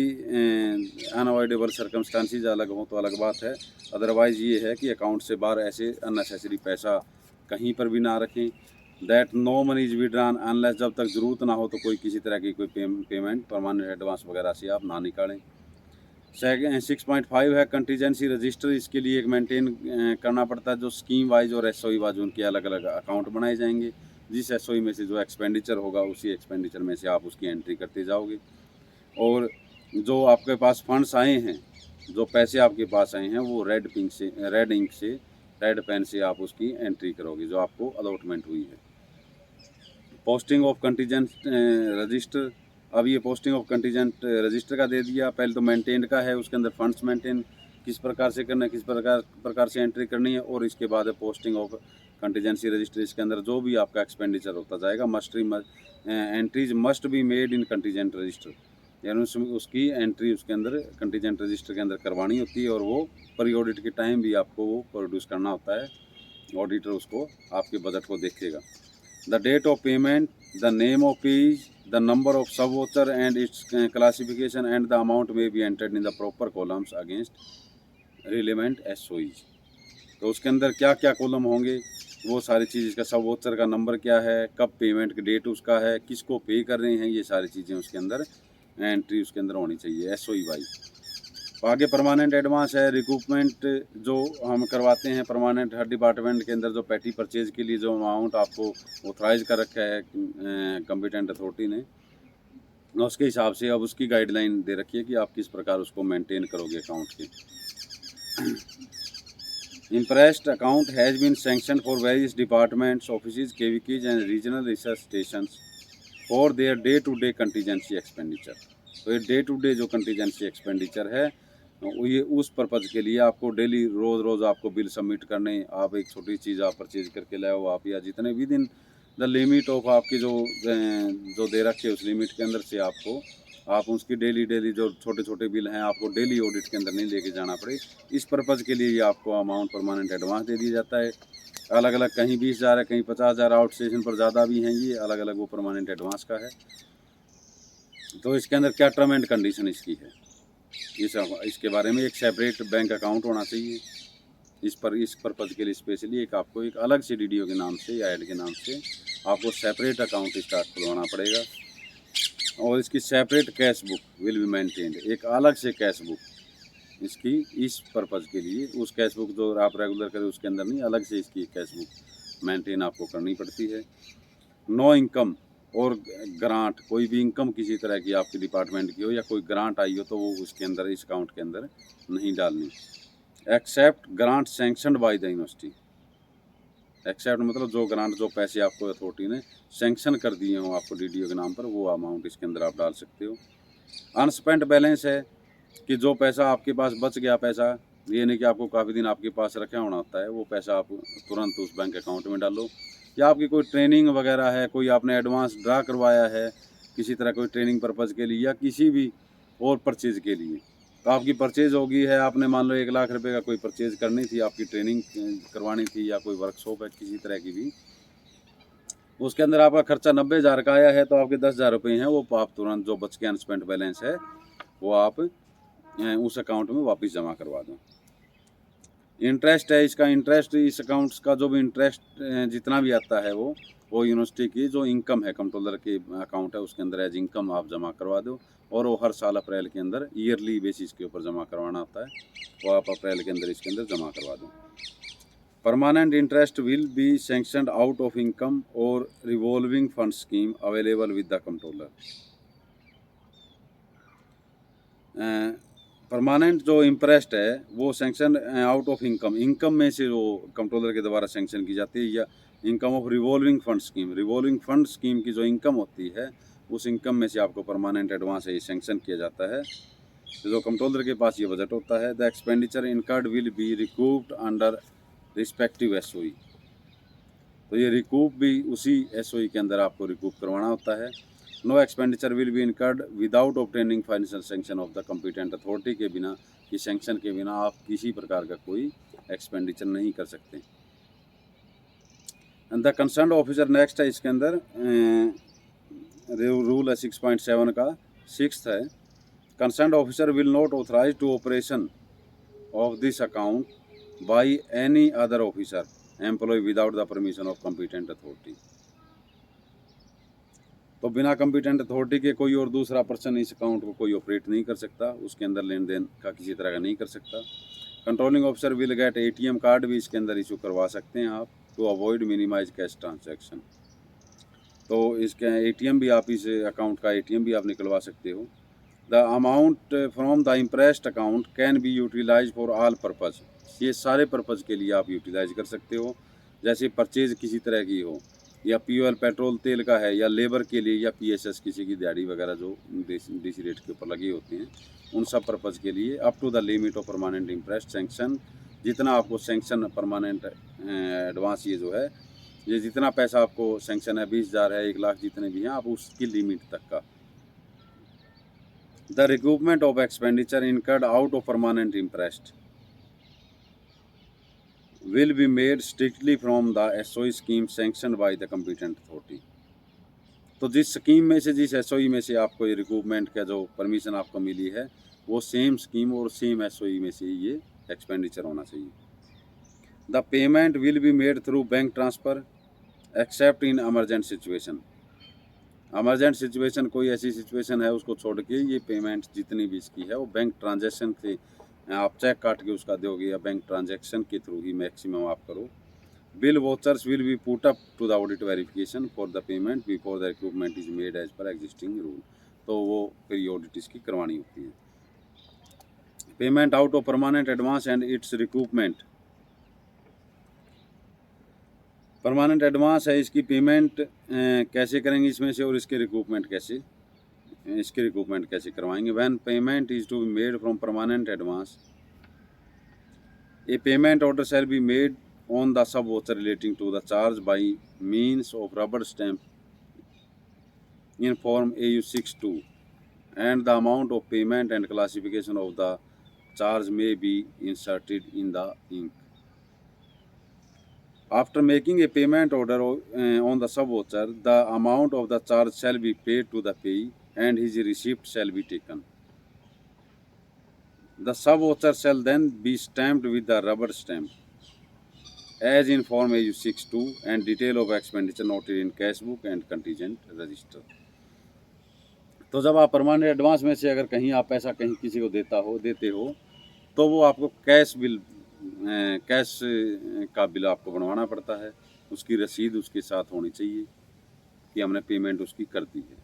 अनअवॉइडेबल सर्कमस्टांसिस अलग हो तो अलग बात है। अदरवाइज़ ये है कि अकाउंट से बाहर ऐसे अननेसेसरी पैसा कहीं पर भी ना रखें। That no money is withdrawn unless, जब तक ज़रूरत ना हो तो कोई किसी तरह की कोई पेमेंट परमानेंट एडवांस वगैरह से आप ना निकालें। 6.5 है कंटीजेंसी रजिस्टर। इसके लिए एक मेंटेन करना पड़ता है जो स्कीम वाइज और एसओई वाइज उनके अलग अलग अकाउंट बनाए जाएंगे। जिस एसओई में से जो एक्सपेंडिचर होगा उसी एक्सपेंडिचर में से आप उसकी एंट्री करते जाओगे। और जो आपके पास फंड्स आए हैं, जो पैसे आपके पास आए हैं, वो रेड इंक से रेड पेन से आप उसकी एंट्री करोगे जो आपको अलॉटमेंट हुई है। Posting of contingent register. अब ये पोस्टिंग ऑफ कंटीजेंट रजिस्टर का दे दिया। पहले तो मेंटेन का है, उसके अंदर फंड्स मेंटेन किस प्रकार से करना है, किस प्रकार से एंट्री करनी है। और इसके बाद है पोस्टिंग ऑफ कंटीजेंसी रजिस्टर। इसके अंदर जो भी आपका एक्सपेंडिचर होता जाएगा entries must be made in contingent register, यानी उसकी एंट्री उसके अंदर कंटीजेंट रजिस्टर के अंदर करवानी होती है। और वो परी ऑडिट के टाइम भी आपको वो प्रोड्यूस करना होता है। ऑडिटर उसको आपके बजट को देखेगा। The date of payment, the name of payee, the number of sub voucher and its classification and the amount में be entered in the proper columns against relevant SOEs. तो उसके अंदर क्या क्या कॉलम होंगे वो सारी चीज़, इसका सब वोचर का नंबर क्या है, कब पेमेंट की डेट उसका है, किसको पे कर रहे हैं, ये सारी चीज़ें उसके अंदर एंट्री उसके अंदर होनी चाहिए एसओई वाइज। आगे परमानेंट एडवांस है। रिकूपमेंट जो हम करवाते हैं परमानेंट हर डिपार्टमेंट के अंदर, जो पैटी परचेज के लिए जो अमाउंट आपको ऑथराइज कर रखा है कॉम्पिटेंट अथॉरिटी ने, उसके हिसाब से अब उसकी गाइडलाइन दे रखी है कि आप किस प्रकार उसको मेंटेन करोगे अकाउंट के। Impressed account has been sanctioned for various departments, offices, KVKs and regional research stations for their day-to-day contingency expenditure। तो ये डे टू डे जो कंटीजेंसी एक्सपेंडिचर है ये उस पर्पज़ के लिए आपको डेली रोज़ आपको बिल सबमिट करने, आप एक छोटी चीज़ आप परचेज करके लाए हो आप, या जितने भी दिन द लिमिट ऑफ आपकी जो दे रखे उस लिमिट के अंदर से आप उसकी डेली जो छोटे छोटे बिल हैं आपको डेली ऑडिट के अंदर नहीं लेके जाना पड़े, इस पर्पज़ के लिए ये आपको अमाउंट परमानेंट एडवांस दे दिया जाता है। अलग अलग कहीं 20,000 है, कहीं 50,000, आउट स्टेशन पर ज़्यादा भी हैं, ये अलग अलग वो परमानेंट एडवांस का है। तो इसके अंदर क्या टर्म एंड कंडीशन इसकी है, इसके बारे में एक सेपरेट बैंक अकाउंट होना चाहिए इस पर्पज़ के लिए स्पेशली। एक आपको एक अलग से डीडीओ के नाम से या ऐड के नाम से आपको सेपरेट अकाउंट स्टार्ट खुलवाना पड़ेगा। और इसकी separate cash book will be maintained, एक अलग से कैश बुक इसकी इस पर्पज़ के लिए, उस कैश बुक जो आप रेगुलर करें उसके अंदर नहीं, अलग से इसकी कैश बुक मेंटेन आपको करनी पड़ती है। नो इनकम और ग्रांट, कोई भी इनकम किसी तरह की आपके डिपार्टमेंट की हो या कोई ग्रांट आई हो तो वो उसके अंदर, इस अकाउंट के अंदर नहीं डालनी। Except grant sanctioned by the university, except मतलब जो ग्रांट, जो पैसे आपको अथॉरिटी ने सैंक्शन कर दिए हों आपको डीडीओ के नाम पर, वो अमाउंट इसके अंदर आप डाल सकते हो। अनस्पेंट बैलेंस है कि जो पैसा आपके पास बच गया, पैसा ये नहीं कि आपको काफ़ी दिन आपके पास रखा होना होता है, वो पैसा आप तुरंत उस बैंक अकाउंट में डालो। या आपकी कोई ट्रेनिंग वगैरह है, कोई आपने एडवांस ड्रा करवाया है किसी तरह कोई ट्रेनिंग पर्पज़ के लिए या किसी भी और परचेज़ के लिए, तो आपकी परचेज़ होगी है, आपने मान लो 1 लाख रुपए का कोई परचेज़ करनी थी, आपकी ट्रेनिंग करवानी थी या कोई वर्कशॉप है किसी तरह की भी, उसके अंदर आपका खर्चा 90,000 का आया है तो आपके 10,000 रुपये हैं, वो आप तुरंत जो बच के अनस्पेंट बैलेंस है वो आप उस अकाउंट में वापस जमा करवा दो। इंटरेस्ट है, इसका इंटरेस्ट, इस अकाउंट्स का जो भी इंटरेस्ट जितना भी आता है वो यूनिवर्सिटी की जो इनकम है, कंट्रोलर के अकाउंट है उसके अंदर एज इनकम आप जमा करवा दो, और वो हर साल अप्रैल के अंदर ईयरली बेसिस के ऊपर जमा करवाना होता है, वो आप अप्रैल के अंदर इसके अंदर जमा करवा दो। Permanent interest will be sanctioned out of income और revolving fund scheme available with the controller. Permanent जो इंटरेस्ट है वो sanction out of income, income में से जो कंट्रोलर के द्वारा सैंक्शन की जाती है, या income of revolving fund scheme, revolving fund scheme की जो इनकम होती है उस इनकम में से आपको परमानेंट एडवांस है ये सैंक्शन किया जाता है, जो कंट्रोलर के पास ये बजट होता है। The expenditure incurred will be recouped under respective SOE, तो ये रिकूप भी उसी एसओई के अंदर आपको रिकूप करवाना होता है। No expenditure will be incurred without obtaining financial sanction of the competent authority, के बिना, कि सैंक्शन के बिना आप किसी प्रकार का कोई एक्सपेंडिचर नहीं कर सकते। And the concern officer, next है इसके अंदर रूल है 6.7 का 6th है, concern officer will not authorize to operation of this account by any other officer employ without the permission of competent authority, तो बिना कॉम्पिटेंट अथॉरिटी के कोई और दूसरा पर्सन इस अकाउंट को कोई ऑपरेट नहीं कर सकता, उसके अंदर लेन देन का किसी तरह का नहीं कर सकता। Controlling officer will get ATM card भी इसके अंदर इशू करवा सकते हैं आप, to avoid minimise cash transaction, तो इसके एटीएम भी आप, इस अकाउंट का एटीएम भी आप निकलवा सकते हो। The amount from the impressed account can be utilise for all purpose, ये सारे पर्पज़ के लिए आप यूटिलाइज कर सकते हो, जैसे परचेज किसी तरह की हो, या पीओएल पेट्रोल तेल का है, या लेबर के लिए, या पीएसएस किसी की दिहाड़ी वगैरह जो डीसी रेट के ऊपर लगे होते हैं, उन सब पर्पज़ के लिए up to the limit of permanent interest sanction, जितना आपको सैंक्शन परमानेंट एडवांस ये जो है, ये जितना पैसा आपको सैंक्शन है 20,000 है, 1 लाख, जितने भी हैं आप उसकी लिमिट तक का। The recoupment of expenditure incurred out of permanent interest will be made strictly from the SOE scheme sanctioned by the competent authority, तो जिस स्कीम में से, जिस एसओई में से आपको ये रिकूपमेंट का जो परमिशन आपको मिली है वो सेम स्कीम और सेम एसओई में से ये एक्सपेंडिचर होना चाहिए। The payment will be made through bank transfer accept in emergent situation, emergent situation कोई ऐसी सिचुएशन है उसको छोड़ के ये पेमेंट जितनी भी इसकी है वो बैंक ट्रांजैक्शन से आप चेक काट के उसका दोगे, या बैंक ट्रांजैक्शन के थ्रू ही मैक्सिमम आप करो। Bill vouchers will be put up to the audit verification for the payment before the recruitment is made as per existing rule, तो वो फिर ऑडिट इसकी करवानी होती है। Payment out of permanent advance and its recruitment, permanent advance है, इसकी payment कैसे करेंगे इसमें से, और इसके रिक्रूटमेंट कैसे, इसके रिक्रूटमेंट कैसे करवाएंगे। When payment is to be made from permanent advance, a payment order shall be made on the sub voucher relating to the charge by means of rubber stamp in form AU62, and the amount of payment and classification of the charge may be inserted in the ink. After making a payment order on the sub voucher, the amount of the charge shall be paid to the payee and his receipt shall be taken. The sub voucher shall then be stamped with the rubber stamp as in form AU62 and detail of expenditure noted in cash book and contingent register. तो जब आप permanent advance में से अगर कहीं आप पैसा कहीं किसी को देते हो तो वो आपको कैश का बिल आपको बनवाना पड़ता है। उसकी रसीद उसके साथ होनी चाहिए कि हमने पेमेंट उसकी कर दी है।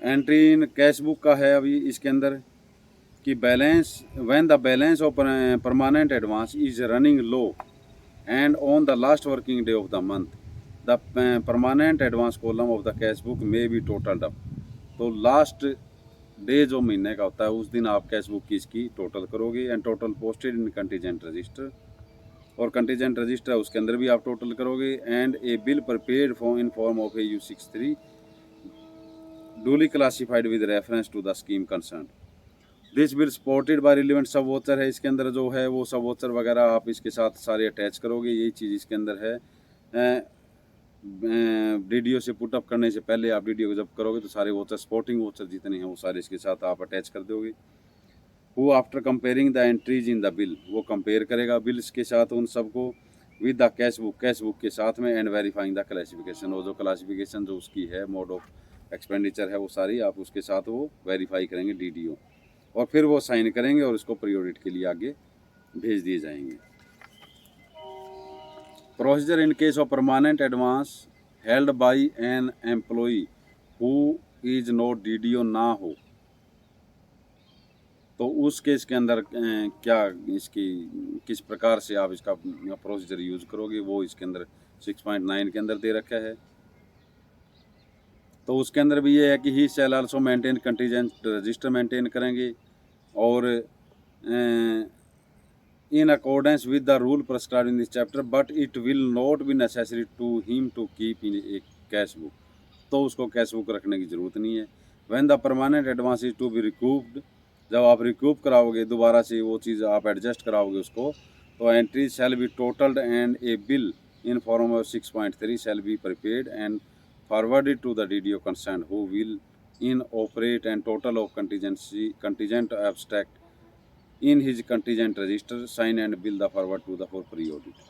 एंट्री इन कैश बुक का है अभी इसके अंदर कि balance when the balance of permanent advance is running low and on the last working day of the month the permanent advance column of the cash book में B टोटल्ड up. तो last day जो महीने का होता है उस दिन आप कैश बुक की इसकी टोटल करोगे and total posted in contingent register, और कंटीजेंट रजिस्टर उसके अंदर भी आप टोटल करोगे and A bill prepared for in form of AU63 duly classified with reference to the scheme concerned. This bill supported by relevant सब voucher है। इसके अंदर जो है वो सब वोचर वगैरह आप इसके साथ सारे अटैच करोगे, यही चीज़ इसके अंदर है। DDO से पुटअप करने से पहले आप DDO को जब करोगे तो सारे वोचर सपोर्टिंग वोचर जितने हैं वो सारे इसके साथ आप अटैच कर दोगे। Who after comparing the entries in the bill, वो कंपेयर करेगा बिल्स के साथ उन सबको विद द कैश बुक के साथ में एंड वेरीफाइंग द क्लासिफिकेशन, वो जो क्लासिफिकेशन जो उसकी है मोड ऑफ एक्सपेंडिचर है वो सारी आप उसके साथ वो वेरीफाई करेंगे DDO, और फिर वो साइन करेंगे और उसको प्री-ऑडिट के लिए आगे भेज दिए जाएंगे। Procedure in case of permanent advance held by an employee who is not DDO ना हो तो उस केस के अंदर क्या इसकी किस प्रकार से आप इसका प्रोसीजर यूज़ करोगे वो इसके अंदर 6.9 के अंदर दे रखा है। तो उसके अंदर भी ये है कि he shall also maintain contingent register maintain करेंगे और in accordance with the rule prescribed in this chapter but it will not be necessary to him to keep in a cash book, तो उसको कैश बुक रखने की ज़रूरत नहीं है। When the permanent advance is to be recouped, जब आप recoup कराओगे दोबारा से वो चीज़ आप एडजस्ट कराओगे उसको, तो entry shall be टोटल्ड and A bill in form of 6.3 shell be prepared and forwarded to the DDO concerned who will operate and total of contingent abstract in his contingent register, sign and bill the forward to the for pre-audit.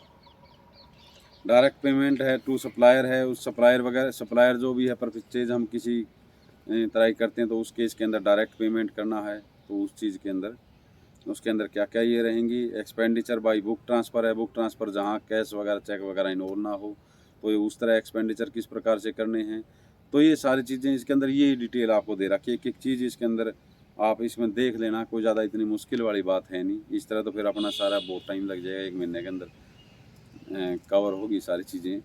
Direct payment है to supplier है, उस supplier वगैरह supplier जो भी है purchase हम किसी तरह करते हैं तो उस केस के अंदर डायरेक्ट पेमेंट करना है, तो उस चीज़ के अंदर उसके अंदर क्या क्या ये रहेंगी। एक्सपेंडिचर बाई बुक ट्रांसफ़र है, बुक ट्रांसफ़र जहाँ कैश वगैरह चेक वगैरह इन्वॉल्व ना हो तो ये उस तरह एक्सपेंडिचर किस प्रकार से करने हैं, तो ये सारी चीज़ें इसके अंदर ये डिटेल आपको दे रखी है। एक एक चीज़ इसके अंदर आप इसमें देख लेना, कोई ज़्यादा इतनी मुश्किल वाली बात है नहीं। इस तरह तो फिर अपना सारा बहुत टाइम लग जाएगा, 1 महीने के अंदर कवर होगी सारी चीज़ें।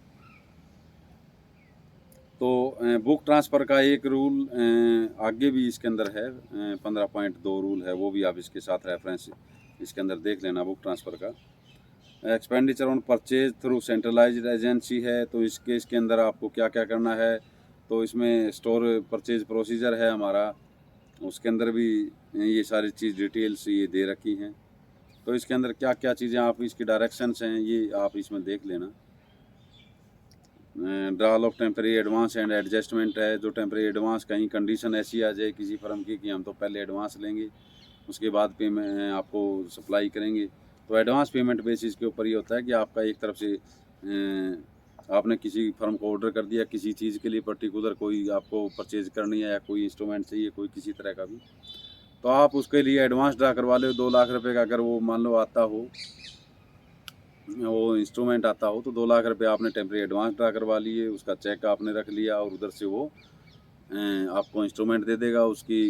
तो बुक ट्रांसफ़र का एक रूल आगे भी इसके अंदर है, 15.2 रूल है, वो भी आप इसके साथ रेफरेंस इसके अंदर देख लेना बुक ट्रांसफ़र का। Expenditure on purchase through centralised agency है, तो इस केस के अंदर आपको क्या क्या करना है, तो इसमें स्टोर परचेज प्रोसीजर है हमारा, उसके अंदर भी ये सारी चीज़ डिटेल्स ये दे रखी हैं। तो इसके अंदर क्या क्या चीज़ें आप इसकी डायरेक्शंस हैं ये आप इसमें देख लेना। Drawal of temporary advance and adjustment है, जो टेम्परेरी एडवांस कहीं कंडीशन ऐसी आ जाए किसी फर्म की कि हम तो पहले एडवांस लेंगे उसके बाद पेमेंट आपको सप्लाई करेंगे, तो एडवांस पेमेंट बेसिस के ऊपर ये होता है कि आपका एक तरफ से आपने किसी फर्म को ऑर्डर कर दिया किसी चीज़ के लिए पर्टिकुलर, कोई आपको परचेज करनी है या कोई इंस्ट्रूमेंट चाहिए कोई किसी तरह का भी, तो आप उसके लिए एडवांस ड्रा करवा लो 2 लाख रुपए का, अगर वो मान लो आता हो वो इंस्ट्रूमेंट आता हो तो 2 लाख रुपए आपने टेम्परेरी एडवांस ड्रा करवा लिए, उसका चेक आपने रख लिया और उधर से वो आपको इंस्ट्रूमेंट दे देगा। उसकी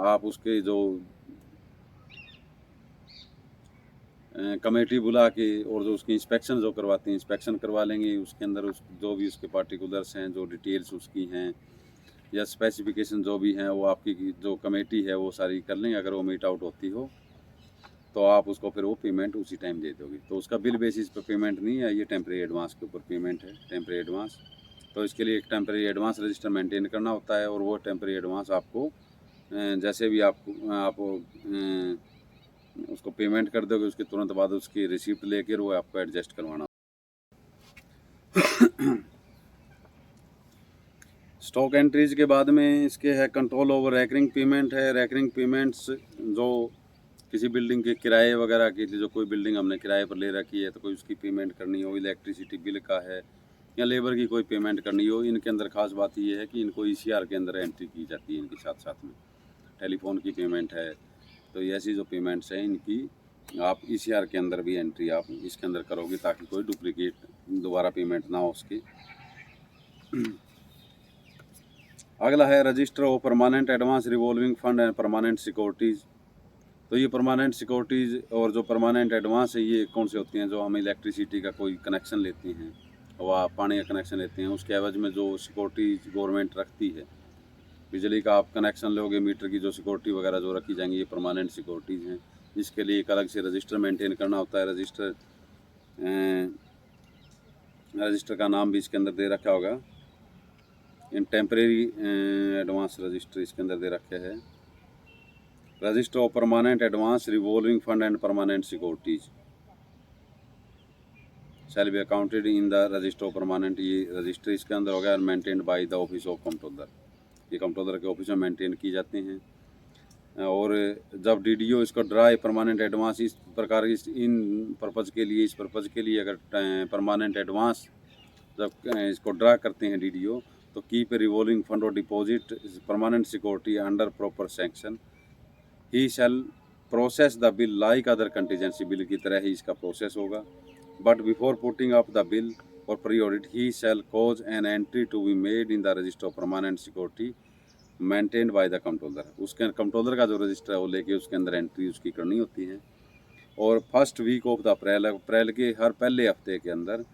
आप उसके जो कमेटी बुला के और जो उसकी इंस्पेक्शन जो करवाते हैं इंस्पेक्शन करवा लेंगे, उसके अंदर उस जो भी उसके पार्टिकुलर्स हैं जो डिटेल्स उसकी हैं या स्पेसिफिकेशन जो भी हैं वो आपकी जो कमेटी है वो सारी कर लेंगे। अगर वो मीट आउट होती हो तो आप उसको फिर वो पेमेंट उसी टाइम दे दोगे, तो उसका बिल बेसिस पे पेमेंट नहीं है, ये टेम्परेरी एडवांस के ऊपर पेमेंट है, टेम्परेरी एडवांस। तो इसके लिए एक टेम्परेरी एडवांस रजिस्टर मेंटेन करना होता है और वो टेम्परेरी एडवांस आपको जैसे भी आप उसको पेमेंट कर दोगे उसके तुरंत बाद उसकी रिसिप्ट लेकर वो आपको एडजस्ट करवाना। स्टॉक एंट्रीज के बाद में इसके है कंट्रोल ओवर रैकरिंग पेमेंट है। रैकरिंग पेमेंट्स जो किसी बिल्डिंग के किराए वगैरह की जो कोई बिल्डिंग हमने किराए पर ले रखी है तो कोई उसकी पेमेंट करनी हो, इलेक्ट्रिसिटी बिल का है, या लेबर की कोई पेमेंट करनी हो, इनके अंदर खास बात ये है कि इनको ईसीआर के अंदर एंट्री की जाती है इनके साथ साथ में। टेलीफोन की पेमेंट है, तो ये ऐसी जो पेमेंट्स हैं इनकी आप ईसीआर के अंदर भी एंट्री आप इसके अंदर करोगे, ताकि कोई डुप्लीकेट दोबारा पेमेंट ना हो उसकी। अगला है register of permanent advance revolving fund and permanent securities. तो ये परमानेंट सिक्योरिटीज़ और जो परमानेंट एडवांस है, ये कौन से होते हैं? जो हम इलेक्ट्रिसिटी का कोई कनेक्शन लेते हैं व पानी का कनेक्शन लेते हैं, उसके एवज में जो सिक्योरिटी गवर्नमेंट रखती है, बिजली का आप कनेक्शन लोगे, मीटर की जो सिक्योरिटी वगैरह जो रखी जाएंगी, ये परमानेंट सिक्योरिटीज़ हैं। इसके लिए एक अलग से रजिस्टर मेंटेन करना होता है। रजिस्टर का नाम भी इसके अंदर दे रखा होगा, इन टेम्परेरी एडवांस रजिस्टर इसके अंदर दे रखे है। Register of permanent advance revolving fund and permanent securities shall be accounted in the register of permanent. ये रजिस्टर इसके अंदर होगा, maintained by the office of controller. ये कंट्रोलर के ऑफिस में मेंटेन की जाते हैं। और जब डीडीओ इसको ड्रा परमानेंट एडवांस इस प्रकार इन पर्पज़ के लिए, इस पर्पज़ के लिए अगर परमानेंट एडवांस जब इसको ड्रा करते हैं डीडीओ, तो कीप ए रिवॉल्विंग फंड और deposit permanent security under proper sanction. He shall process the bill like other contingency bill की तरह ही इसका प्रोसेस होगा। But before putting up the bill और pre audit he shall cause an entry to be made in the register of permanent security maintained by the controller. उसके controller का जो register है वो लेके उसके अंदर एंट्री उसकी करनी होती है। और first week of the April के हर पहले हफ्ते के अंदर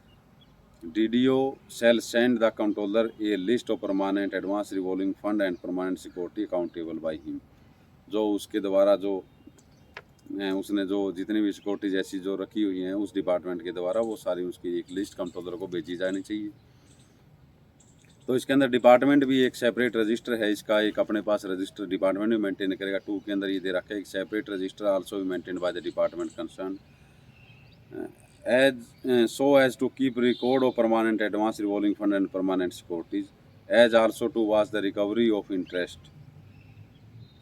DDO shall send the controller a list of permanent advance revolving fund and permanent security accountable by him. जो उसके द्वारा जो उसने जो जितनी भी सिक्योरिटी जैसी जो रखी हुई हैं उस डिपार्टमेंट के द्वारा, वो सारी उसकी एक लिस्ट कंट्रोलर को भेजी जानी चाहिए। तो इसके अंदर डिपार्टमेंट भी एक सेपरेट रजिस्टर है इसका, एक अपने पास रजिस्टर डिपार्टमेंट भी मेंटेन करेगा। 2 के अंदर ये दे रखा है, एक सेपरेट रजिस्टर आल्सो भी maintain by the department concern so as to keep record of permanent advance revolving fund and permanent securities, as also to watch the recovery of interest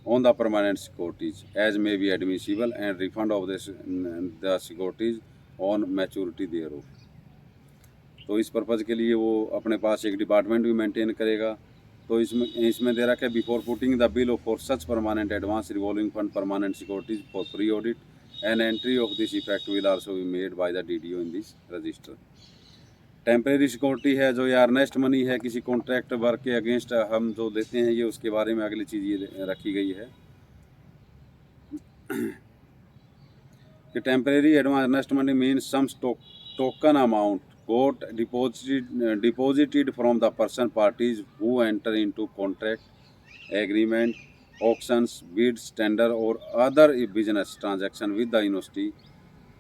on the permanent securities as may be admissible and refund of the securities on maturity thereof। तो इस purpose के लिए वो अपने पास एक department भी maintain करेगा। तो इसमें दे रखा है, before putting the bill for such permanent advance revolving fund permanent securities for pre audit an entry of this effect will also be made by the DDO in this register. Temporary security है, जो ये earnest money है, किसी contract work के against हम जो देते हैं, ये उसके बारे में अगली चीज़ ये रखी गई है कि temporary advance earnest money means some token amount got deposited from the person parties who enter into contract, agreement, auctions, bids, tender or other business transaction with the university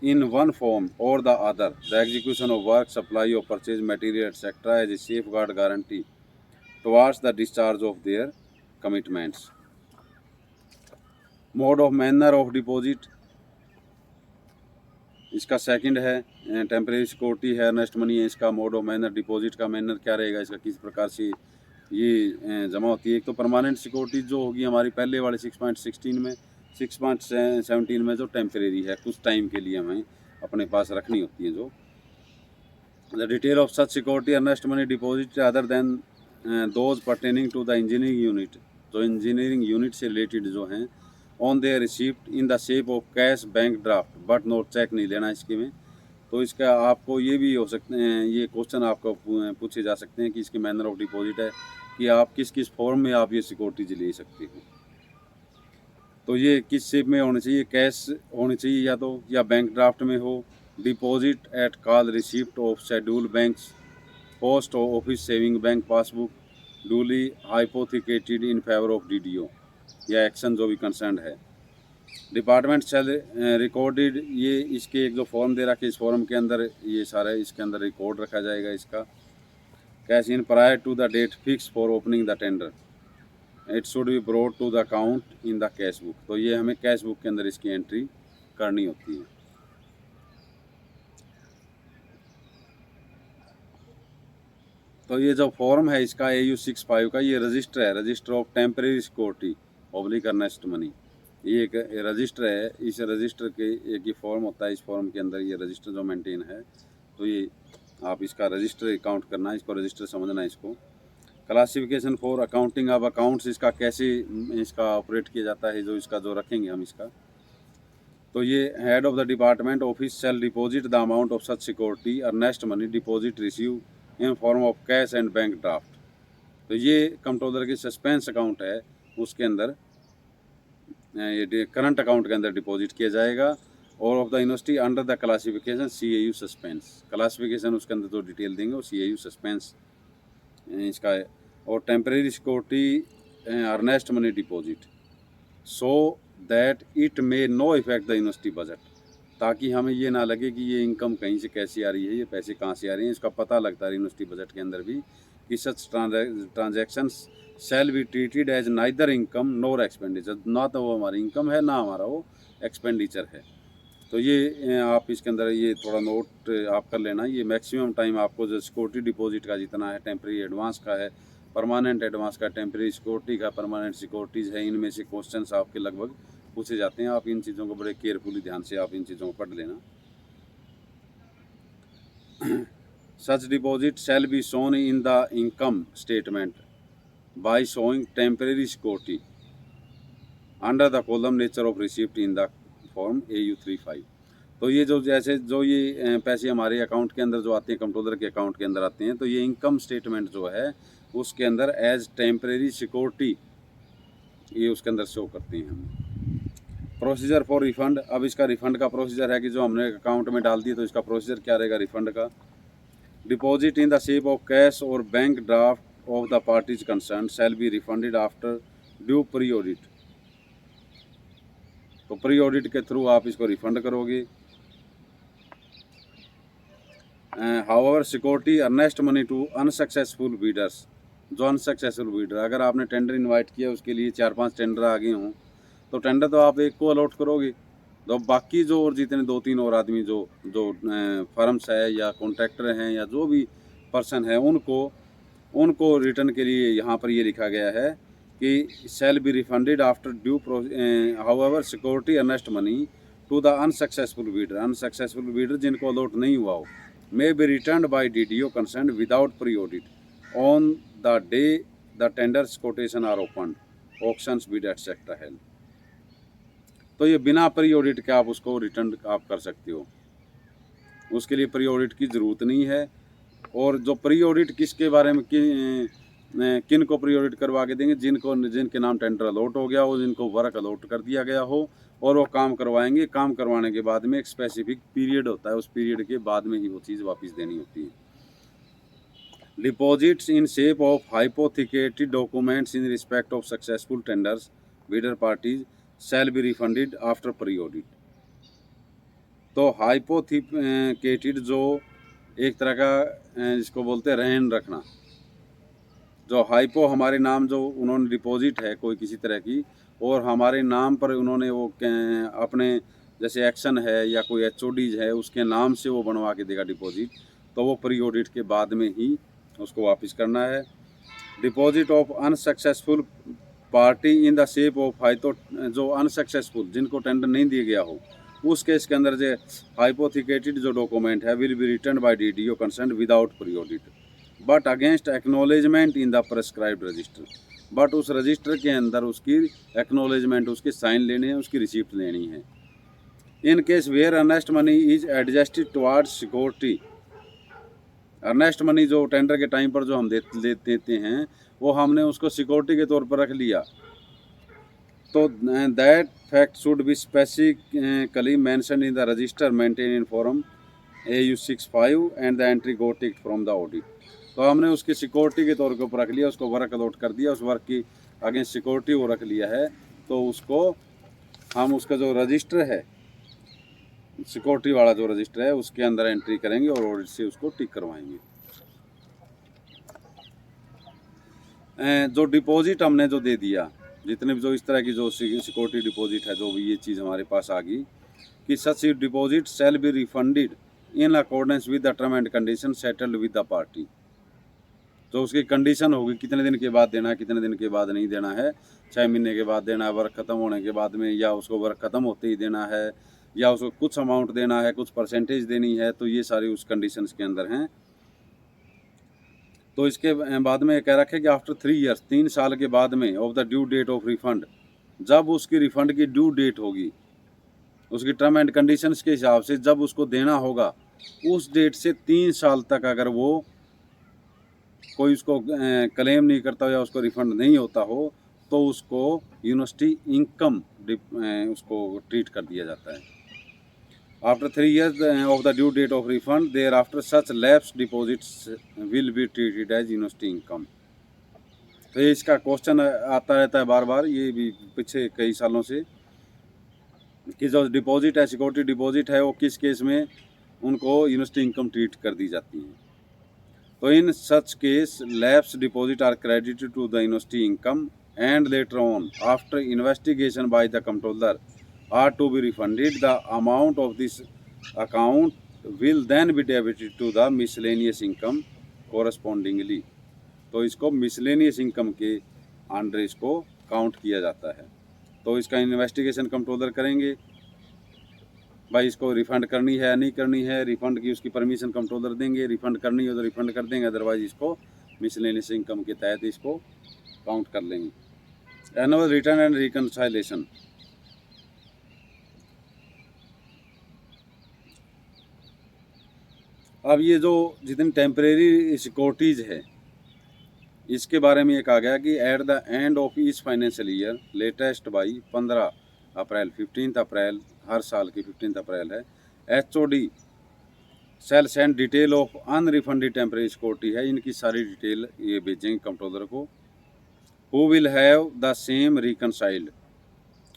in one form or the other. The execution of work, supply of purchase material, etc. as a safeguard guarantee towards the discharge of their commitments. Mode of manner of deposit इसका second है। Temporary security है, earnest money है, इसका mode of manner, deposit का manner क्या रहेगा, इसका किस प्रकार से ये जमा होती है। एक तो परमानेंट सिक्योरिटी जो होगी हमारी पहले वाले 6.16 में, 6.17 में जो टेम्परेरी है, कुछ टाइम के लिए हमें अपने पास रखनी होती है। जो the detail of such security earnest money deposit other than those pertaining to the engineering unit, जो इंजीनियरिंग यूनिट से रिलेटेड जो हैं, on their receipt in the shape of cash bank draft but not cheque नहीं लेना इसके में। तो इसका आपको ये भी हो सकते हैं, ये क्वेश्चन आपको पूछे जा सकते हैं कि इसकी मैनर ऑफ डिपॉजिट है कि आप किस किस फॉर्म में आप ये सिक्योरिटीज ले सकते हो। तो ये किस शेप में होनी चाहिए, कैश होनी चाहिए या तो, या बैंक ड्राफ्ट में हो। Deposit at call receipt of schedule banks, post office saving bank passbook duly hypothecated in favour of DDO या एक्शन जो भी कंसर्न है। डिपार्टमेंट शैल रिकॉर्डेड, ये इसके एक जो फॉर्म दे रखा है, इस फॉर्म के अंदर ये सारा इसके अंदर रिकॉर्ड रखा जाएगा इसका। Cash in prior to the date fix for opening the tender, it should be brought to the account in the cash book. तो ये हमें कैश बुक के अंदर इसकी एंट्री करनी होती है। तो ये जो फॉर्म है इसका AU 65 का, ये रजिस्टर है, register of temporary security oblique earnest money, ये एक रजिस्टर है। इस रजिस्टर के एक ही फॉर्म होता है, इस फॉर्म के अंदर ये रजिस्टर जो मेंटेन है, तो ये आप इसका रजिस्टर अकाउंट करना, इसको रजिस्टर समझना। इसको classification for accounting of accounts, इसका कैसे इसका ऑपरेट किया जाता है, जो इसका जो रखेंगे हम इसका। तो ये head of the department office shall deposit the amount of such security earnest money deposit receive in form of cash and bank draft. तो ये कंट्रोलर की सस्पेंस अकाउंट है, उसके अंदर ये करंट अकाउंट के अंदर डिपॉजिट किया जाएगा। और of the university under the classification CAU suspense, classification उसके अंदर जो डिटेल देंगे वो CAU सस्पेंस इसका है। और temporary security earnest money deposit so that it may no effect the university budget, ताकि हमें ये ना लगे कि ये इनकम कहीं से कैसी आ रही है, ये पैसे कहाँ से आ रहे हैं, इसका पता लगता है यूनिवर्सिटी बजट के अंदर भी कि such transactions shall be treated as neither income nor expenditure, ना तो वो हमारी इनकम है ना हमारा वो एक्सपेंडिचर है। तो ये आप इसके अंदर ये थोड़ा नोट आप कर लेना। ये मैक्सिमम टाइम आपको जो सिक्योरिटी डिपॉजिट का जितना है, टेम्प्रेरी एडवांस का है, परमानेंट एडवांस का, टेम्प्रेरी सिक्योरिटी का, परमानेंट सिक्योरिटीज़ है, इनमें से क्वेश्चंस आपके लगभग पूछे जाते हैं। आप इन चीज़ों को बड़े केयरफुली ध्यान से आप इन चीज़ों को पढ़ लेना। Such deposit shall be shown in the income statement by showing temporary security under the column nature of receipt in the form AU35। तो ये जो जैसे जो ये पैसे हमारे अकाउंट के अंदर जो आते हैं, कंट्रोलर के अकाउंट के अंदर आते हैं, तो ये इनकम स्टेटमेंट जो है उसके अंदर एज टेम्परेरी सिक्योरिटी ये उसके अंदर शो करते हैं हम। प्रोसीजर फॉर रिफंड, अब इसका रिफंड का प्रोसीजर है कि जो हमने अकाउंट में डाल दिया तो इसका प्रोसीजर क्या रहेगा रिफंड का। Deposit in the shape of cash और bank draft of the parties concern shall be refunded after due pre audit. तो प्री ऑडिट के थ्रू आप इसको रिफंड करोगे। However security earnest money to unsuccessful bidders, जो unsuccessful bidder, अगर आपने tender invite किया उसके लिए 4-5 टेंडर आ गए हों तो टेंडर तो आप एक को अलॉट करोगे, तो बाकी जो और जितने 2-3 और आदमी जो जो फर्म्स है या कॉन्ट्रैक्टर हैं या जो भी पर्सन है उनको रिटर्न के लिए यहाँ पर ये लिखा गया है कि shall be refunded after due however security earnest money to the unsuccessful bidder, unsuccessful bidder जिनको अलॉट नहीं हुआ हो, may be return by DDO concern without pre audit on the day the tenders quotation are open auctions bid etcetera held. तो ये बिना pre audit के आप उसको रिटर्न आप कर सकते हो, उसके लिए प्री ऑडिट की ज़रूरत नहीं है। और जो प्री ऑडिट किसके बारे में किन को प्री ऑडिट करवा के देंगे, जिनके नाम टेंडर अलॉट हो गया हो, जिनको वर्क अलॉट कर दिया गया हो और वो काम करवाएंगे। काम करवाने के बाद में एक स्पेसिफिक पीरियड होता है, उस पीरियड के बाद में ही वो चीज़ वापस देनी होती है। Deposits in shape of hypothecated documents in respect of successful tenders bidder parties shall be refunded after pre audit. तो हाइपोथिकेटेड जो एक तरह का जिसको बोलते हैं रहन रखना, जो हाइपो हमारे नाम जो उन्होंने डिपॉजिट है कोई किसी तरह की और हमारे नाम पर उन्होंने वो अपने जैसे एक्शन है या कोई HODs है उसके नाम से वो बनवा के देगा डिपॉजिट, तो वो प्री ऑडिट के बाद में ही उसको वापस करना है। Deposit of unsuccessful party in the shape of जो अनसक्सेसफुल जिनको टेंडर नहीं दिया गया हो उस केस के अंदर जो हाइपोथिकेटेड जो डॉक्यूमेंट है will be return by DDO concern without pre audit but against acknowledgement in the prescribed register. बट उस रजिस्टर के अंदर उसकी एक्नॉलेजमेंट, उसके साइन लेने हैं, उसकी रिसिप्ट लेनी है। In case where earnest money is adjusted towards security, earnest money जो टेंडर के टाइम पर जो हम देते हैं वो हमने उसको सिक्योरिटी के तौर पर रख लिया, तो that fact should be specifically mentioned in the register maintain in form AU65 and the entry go tick from the audit. तो हमने उसकी सिक्योरिटी के तौर के ऊपर रख लिया, उसको वर्क अलॉट कर दिया, उस वर्क की अगेंस्ट सिक्योरिटी वो रख लिया है, तो उसको हम उसका जो रजिस्टर है सिक्योरिटी वाला जो रजिस्टर है उसके अंदर एंट्री करेंगे और ऑडिट से उसको टिक करवाएंगे। जो डिपॉजिट हमने जो दे दिया, जितने भी जो इस तरह की जो सिक्योरिटी डिपॉजिट है, जो भी ये चीज़ हमारे पास आ गई कि such deposit shall be refunded in accordance with the term and condition settled with the party. तो उसकी कंडीशन होगी कितने दिन के बाद देना है, कितने दिन के बाद नहीं देना है, 6 महीने के बाद देना है, वर्क ख़त्म होने के बाद में, या उसको वर्क ख़त्म होते ही देना है, या उसको कुछ अमाउंट देना है, कुछ परसेंटेज देनी है। तो ये सारी उस कंडीशंस के अंदर हैं तो इसके बाद में कह रखा है कि आफ्टर 3 ईयर्स, 3 साल के बाद में of the due date of refund, जब उसकी रिफंड की ड्यू डेट होगी, उसकी टर्म एंड कंडीशंस के हिसाब से जब उसको देना होगा, उस डेट से 3 साल तक अगर वो कोई उसको क्लेम नहीं करता हो या उसको रिफंड नहीं होता हो, तो उसको यूनिवर्सिटी इनकम उसको ट्रीट कर दिया जाता है। After 3 years of the due date of refund, thereafter such lapsed deposits will be treated as university income. तो ये इसका क्वेश्चन आता रहता है बार बार, ये भी पिछले कई सालों से, कि जो डिपॉजिट है, सिक्योरिटी डिपॉजिट है, वो किस केस में उनको यूनिवर्सिटी इनकम ट्रीट कर दी जाती है। तो in such case lapse deposit are credited to the university income and later on after investigation by the controller are to be refunded, the amount of this account will then be debited to the miscellaneous income correspondingly। तो इसको miscellaneous income के under इसको count किया जाता है। तो इसका investigation controller करेंगे, भाई इसको रिफ़ंड करनी है या नहीं करनी है, रिफ़ंड की उसकी परमिशन कंट्रोलर देंगे, रिफ़ंड करनी हो तो रिफ़ंड कर देंगे, अदरवाइज इसको मिसलेनियस इनकम के तहत इसको काउंट कर लेंगे। Annual return and reconciliation. अब ये जो जितनी टेम्परेरी सिक्योरिटीज़ है, इसके बारे में ये कहा गया कि at the end of each financial year latest by 15 April 15 April, हर साल की 15 अप्रैल है, HOD shall send detail of unrefunded temporary security है, इनकी सारी डिटेल ये भेजेंगे कंट्रोलर को। Who will have the same reconciled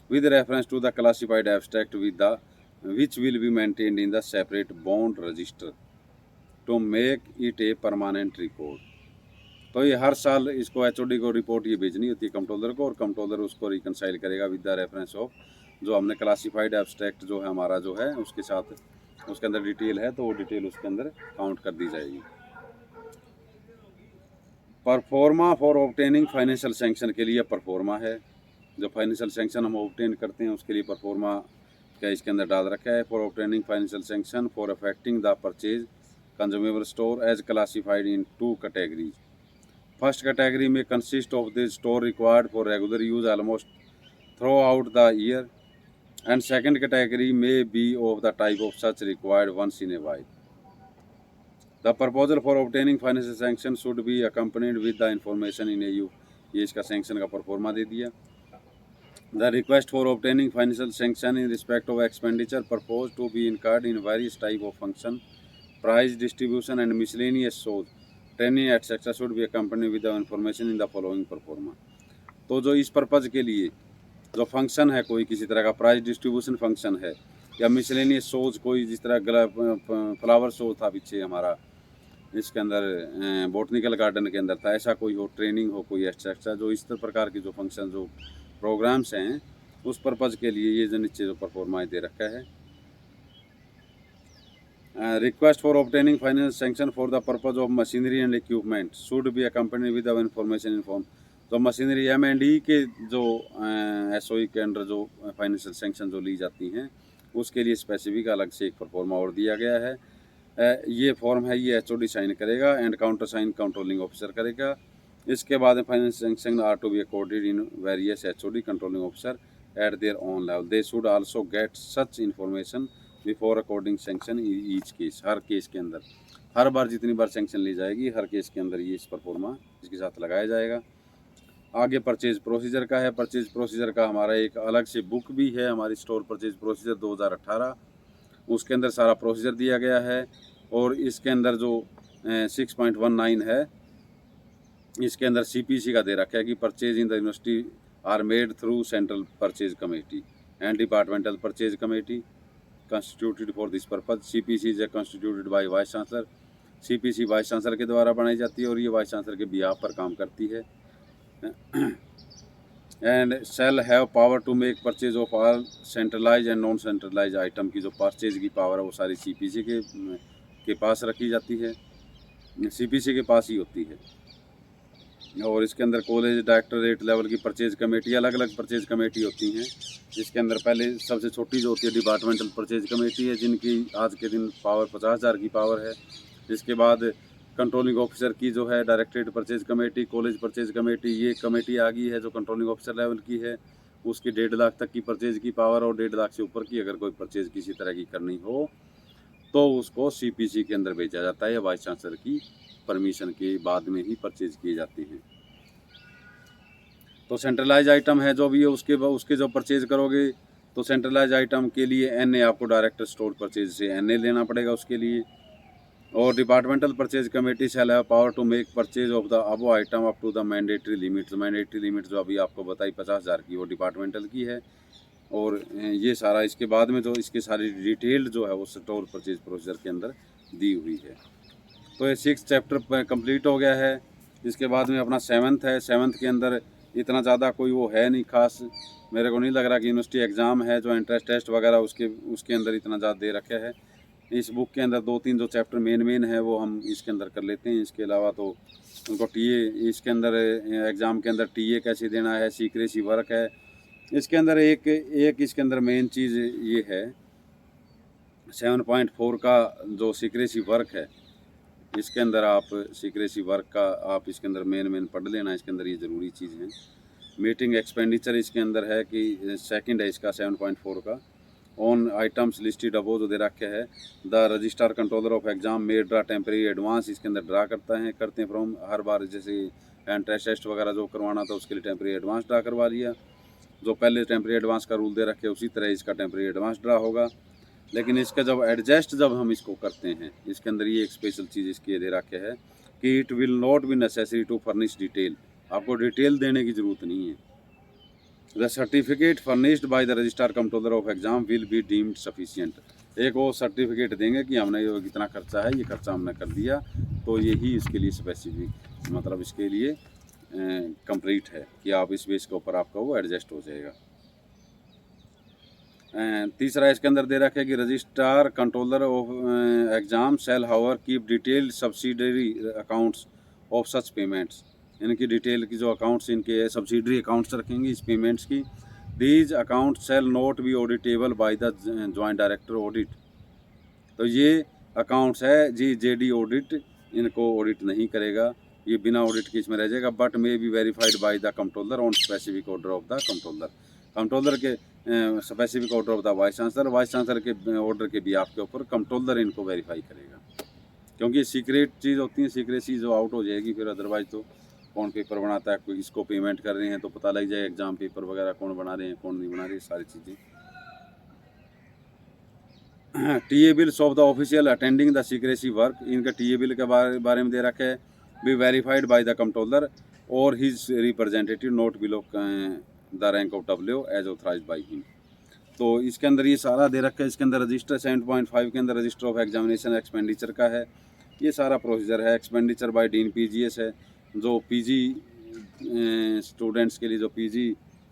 with reference to the classified abstract with the which will be maintained in the separate bond register to make it a permanent report. तो ये हर साल इसको HOD को report ये भेजनी होती है controller को, और कंट्रोलर उसको रिकनसाइल करेगा विद द रेफरेंस ऑफ जो हमने क्लासिफाइड एब्स्ट्रैक्ट जो है हमारा जो है उसके साथ, उसके अंदर डिटेल है तो वो डिटेल उसके अंदर काउंट कर दी जाएगी। Pro forma for obtaining financial sanction के लिए परफॉर्मा है, जो फाइनेंशियल सेंक्शन हम ऑब्टेन करते हैं उसके लिए परफॉर्मा का इसके अंदर डाल रखा है। For obtaining financial sanction for affecting the purchase consumable store as classified in 2 categories. First category में consist of the store required for regular use almost throughout the year, and second category में be of the type of such required once in a while. The proposal for obtaining financial sanction should be accompanied with the information in A U, ये इसका sanction का pro forma दे दिया। The request for obtaining financial sanction in respect of expenditure propose to be incurred in various type of function, price distribution and miscellaneous source training etc should be accompanied with the information in the following performa। तो जो इस purpose के लिए जो function है, कोई किसी तरह का प्राइस डिस्ट्रीब्यूशन फंक्शन है या मिसलेनियस सोज, कोई जिस तरह फ्लावर शो था पीछे हमारा इसके अंदर बॉटनिकल गार्डन के अंदर था, ऐसा कोई हो, ट्रेनिंग हो कोई एक्स्ट्रा, जो इस प्रकार की जो फंक्शन जो प्रोग्राम्स हैं उस पर्पज़ के लिए ये जो नीचे जो परफॉर्मा दे रखा है। Request for obtaining financial sanction for the purpose of machinery and equipment should be accompanied with the information informed। तो मशीनरी M&E के जो SOE के अंडर जो फाइनेंशियल सेंक्शन जो ली जाती हैं उसके लिए स्पेसिफिक अलग से एक परफॉर्मा और दिया गया है। ये फॉर्म है, ये HOD साइन करेगा and counter sign controlling officer करेगा। इसके बाद financial sanction are to be accorded in various HOD controlling officer at their own level. They should also get such information before according sanction each case. हर case के अंदर, हर बार जितनी बार sanction ली जाएगी हर case के अंदर ये इस परफॉर्मा इसके साथ लगाया जाएगा। आगे परचेज प्रोसीजर का है। परचेज प्रोसीजर का हमारा एक अलग से बुक भी है, हमारी स्टोर परचेज प्रोसीजर 2018, उसके अंदर सारा प्रोसीजर दिया गया है। और इसके अंदर जो 6.19 है, इसके अंदर CPC का दे रखा है कि purchase in the university are made through central purchase committee and departmental purchase committee constituted for this purpose। CPC is constituted by vice chancellor. CPC vice chancellor के द्वारा बनाई जाती है और ये वाइस चांसलर के बिहाफ पर काम करती है। And shall have power to make purchase of all centralized and non centralized item की जो परचेज की पावर है वो सारी CPC के पास रखी जाती है, CPC के पास ही होती है। और इसके अंदर कॉलेज डायरेक्टरेट लेवल की परचेज कमेटी, अलग अलग परचेज कमेटी होती हैं। इसके अंदर पहले सबसे छोटी जो होती है डिपार्टमेंटल परचेज कमेटी है, जिनकी आज के दिन पावर 50,000 की पावर है। इसके बाद कंट्रोलिंग ऑफिसर की जो है directorate purchase committee, college purchase committee, ये कमेटी आ गई है जो कंट्रोलिंग ऑफिसर लेवल की है। उसकी 1.5 लाख तक की परचेज की पावर और 1.5 लाख से ऊपर की अगर कोई परचेज किसी तरह की करनी हो तो उसको सीपीसी के अंदर भेजा जाता है या वाइस चांसलर की परमिशन के बाद में ही परचेज किए जाते हैं। तो सेंट्रलाइज आइटम है जो भी है उसके जो परचेज करोगे तो सेंट्रलाइज आइटम के लिए एनए आपको डायरेक्टर स्टोर परचेज से एनए लेना पड़ेगा उसके लिए। और departmental purchase committee shall have power to make purchase of the above item up to the mandatory limit. Mandatory limit जो अभी आपको बताई 50,000 की, वो डिपार्टमेंटल की है। और ये सारा इसके बाद में जो इसकी सारी डिटेल्ड जो है वो स्टोर परचेज प्रोसीजर के अंदर दी हुई है। तो ये 6 चैप्टर कंप्लीट हो गया है। इसके बाद में अपना 7th है। 7th के अंदर इतना ज़्यादा कोई वो है नहीं खास, मेरे को नहीं लग रहा कि यूनिवर्सिटी एग्ज़ाम है जो एंट्रेंस टेस्ट वगैरह उसके अंदर इतना ज़्यादा दे रखा है। इस बुक के अंदर 2-3 जो चैप्टर मेन है वो हम इसके अंदर कर लेते हैं। इसके अलावा तो उनको टीए इसके अंदर एग्ज़ाम के अंदर टीए कैसे देना है, सीक्रेसी वर्क है। इसके अंदर एक इसके अंदर मेन चीज़ ये है 7.4 का जो सीक्रेसी वर्क है, इसके अंदर आप सीक्रेसी वर्क का आप इसके अंदर मेन पढ़ लेना। इसके अंदर ये ज़रूरी चीज़ है। मीटिंग एक्सपेंडिचर इसके अंदर है कि सेकंड है इसका 7.4 का। ऑन आइटम्स लिस्टेड अबो जो दे रखे है the registrar controller of exam may draw temporary advance, इसके अंदर ड्रा करते हैं फ्रॉम हर बार जैसे एंट्रेंस टेस्ट वगैरह जो करवाना था उसके लिए टेम्परेरी एडवांस ड्रा करवा लिया। जो पहले टेम्परेरी एडवांस का रूल दे रखे उसी तरह इसका टेम्परेरी एडवांस ड्रा होगा। लेकिन इसका जब हम इसको करते हैं इसके अंदर ये एक स्पेशल चीज़ इसकी दे रखे है कि it will not be necessary to furnish detail. आपको डिटेल देने की ज़रूरत नहीं है। The certificate furnished by the registrar controller of exam will be deemed sufficient. एक वो सर्टिफिकेट देंगे कि हमने ये कितना खर्चा है, ये खर्चा हमने कर दिया, तो यही इसके लिए स्पेसिफिक मतलब इसके लिए कंप्लीट है कि आप इस बेस के ऊपर आपका वो एडजस्ट हो जाएगा। तीसरा इसके अंदर दे रखा है कि registrar controller of exam shall however keep detailed subsidiary accounts of such payments. इनकी डिटेल की जो अकाउंट्स इनके सब्सिडरी अकाउंट्स रखेंगे इस पेमेंट्स की। These account shall not be auditable by the joint director audit. तो ये अकाउंट्स है जी जेडी ऑडिट इनको ऑडिट नहीं करेगा, ये बिना ऑडिट के इसमें रह जाएगा। But may be verified by the controller on specific order of the controller के specific order of the vice chancellor के ऑर्डर के भी आपके ऊपर कंट्रोलर इनको वेरीफाई करेगा। क्योंकि सीक्रेट चीज़ होती है, सीक्रेसी जो आउट हो जाएगी फिर अदरवाइज तो कौन पेपर बनाता है, कोई इसको पेमेंट कर रहे हैं तो पता लग जाए एग्जाम पेपर वगैरह कौन बना रहे हैं कौन नहीं बना रहे, सारी चीज़ें। TA bills of the official attending the secrecy work, इनका टीए बिल के बारे में दे रखा है be verified by the controller और his representative not below the rank of W as authorise by him. तो इसके अंदर ये सारा दे रखा है। इसके अंदर रजिस्टर 7.5 के अंदर रजिस्टर ऑफ एग्जामिनेशन एक्सपेंडिचर का है, ये सारा प्रोसीजर है। एक्सपेंडिचर बाय डीन पीजीएस है, जो पीजी स्टूडेंट्स के लिए जो पीजी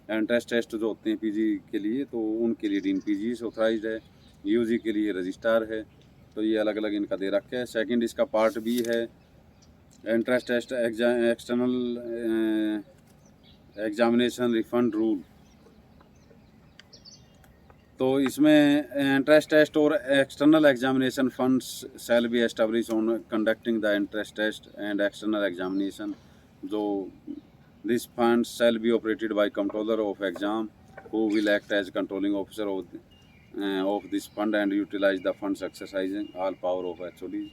एंट्रेंस टेस्ट जो होते हैं पीजी के लिए तो उनके लिए डीन पीजीएस ऑथराइज्ड है। यूजी के लिए रजिस्ट्रार है। तो ये अलग अलग इनका दे रखा है। सेकंड इसका पार्ट बी है entrance test external examination refund rule. तो इसमें एंट्रेंस टेस्ट और external examination funds shall be establish on conducting the entrance test and external examination. जो this funds shall be operated by controller of exam who will act as controlling officer of this fund and utilise the funds exercising all power of HOD.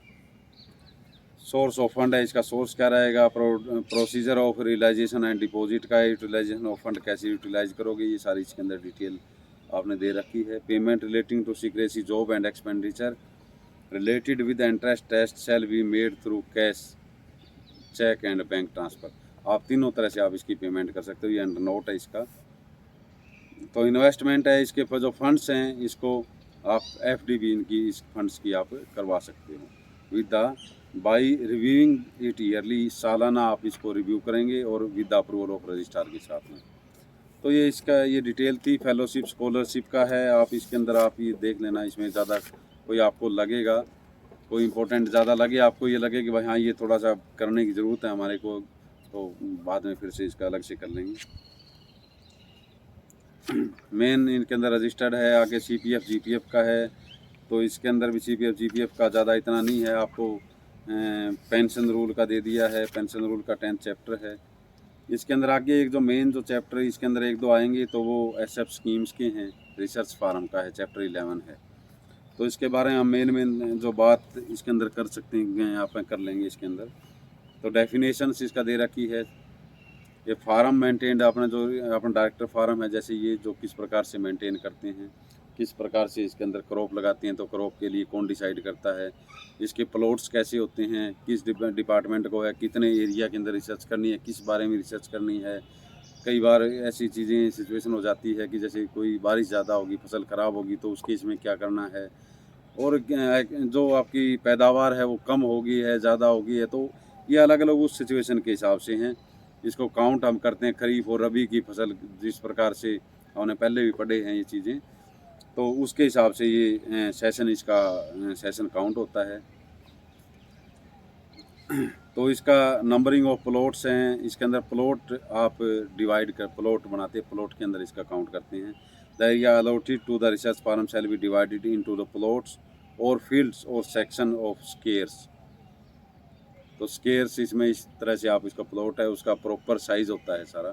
Source of fund है, इसका source क्या रहेगा, procedure of realisation and deposit का utilisation of fund कैसे utilise करोगे, ये सारी इसके अंदर डिटेल आपने दे रखी है। Payment relating to secrecy job and expenditure related with interest test shall be made through cash, cheque and bank transfer. आप तीनों तरह से आप इसकी पेमेंट कर सकते हो, ये अंडर नोट है इसका। तो इन्वेस्टमेंट है, इसके जो फंड्स हैं इसको आप एफडी भी इनकी इस फंड्स की आप करवा सकते हो with the by reviewing it yearly, सालाना आप इसको रिव्यू करेंगे और with the approval of registrar के साथ में। तो ये इसका ये डिटेल थी। फेलोशिप स्कॉलरशिप का है, आप इसके अंदर आप ये देख लेना। इसमें ज़्यादा कोई आपको लगेगा कोई इंपॉर्टेंट ज़्यादा लगे आपको, ये लगे कि भाई हाँ ये थोड़ा सा करने की ज़रूरत है हमारे को, तो बाद में फिर से इसका अलग से कर लेंगे। मेन इनके अंदर रजिस्टर्ड है। आगे CPF GPF का है, तो इसके अंदर भी CPF GPF का ज़्यादा इतना नहीं है, आपको पेंशन रूल का दे दिया है, पेंशन रूल का 10th चैप्टर है। इसके अंदर आगे एक जो मेन जो चैप्टर है इसके अंदर 1-2 आएंगे तो वो एसएफ स्कीम्स के हैं, रिसर्च फार्म का है, चैप्टर 11 है। तो इसके बारे में हम मेन जो बात इसके अंदर कर सकते हैं यहाँ पर कर लेंगे इसके अंदर। तो डेफिनेशंस इसका दे रखी है। ये फार्म मेंटेन्ड अपना जो अपना डायरेक्टर फार्म है, जैसे ये जो किस प्रकार से मेंटेन करते हैं, किस प्रकार से इसके अंदर क्रॉप लगाते हैं, तो क्रॉप के लिए कौन डिसाइड करता है, इसके प्लॉट्स कैसे होते हैं, किस डिपार्टमेंट को है, कितने एरिया के अंदर रिसर्च करनी है, किस बारे में रिसर्च करनी है। कई बार ऐसी चीज़ें सिचुएशन हो जाती है कि जैसे कोई बारिश ज़्यादा होगी, फसल ख़राब होगी, तो उस केस में क्या करना है, और जो आपकी पैदावार है वो कम होगी है, ज़्यादा होगी है, तो ये अलग अलग उस सिचुएशन के हिसाब से हैं। इसको काउंट हम करते हैं खरीफ और रबी की फसल, जिस प्रकार से हमने पहले भी पढ़े हैं ये चीज़ें, तो उसके हिसाब से ये सेशन इसका सेशन काउंट होता है। तो इसका नंबरिंग ऑफ प्लॉट्स हैं, इसके अंदर प्लॉट आप डिवाइड कर प्लॉट बनाते हैं, प्लॉट के अंदर इसका काउंट करते हैं। The area allotted to the research farm shall be divided into the plots और फील्ड्स और सेक्शन ऑफ स्केयर्स। तो स्केयर्स इसमें इस तरह से आप इसका प्लॉट है उसका प्रॉपर साइज़ होता है सारा,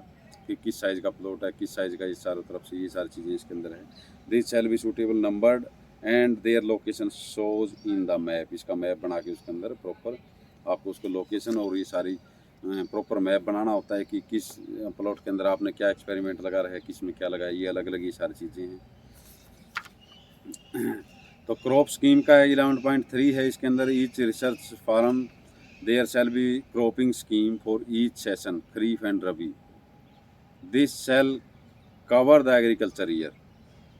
कि किस साइज़ का प्लॉट है, किस साइज़ का, इस चारों तरफ से ये सारी चीज़ें इसके अंदर है। This shall be suitable numbered and their location shows in the map. इसका मैप बना के उसके अंदर प्रॉपर आपको उसको लोकेशन और ये सारी प्रॉपर मैप बनाना होता है कि किस प्लॉट के अंदर आपने क्या एक्सपेरिमेंट लगा रहा है, किस में क्या लगाया, ये अलग अलग ये सारी चीज़ें हैं। तो क्रॉप स्कीम का 11.3 है इसके अंदर, each research farm there shall be cropping scheme for each session kharif and rabi. This shall cover the agriculture year.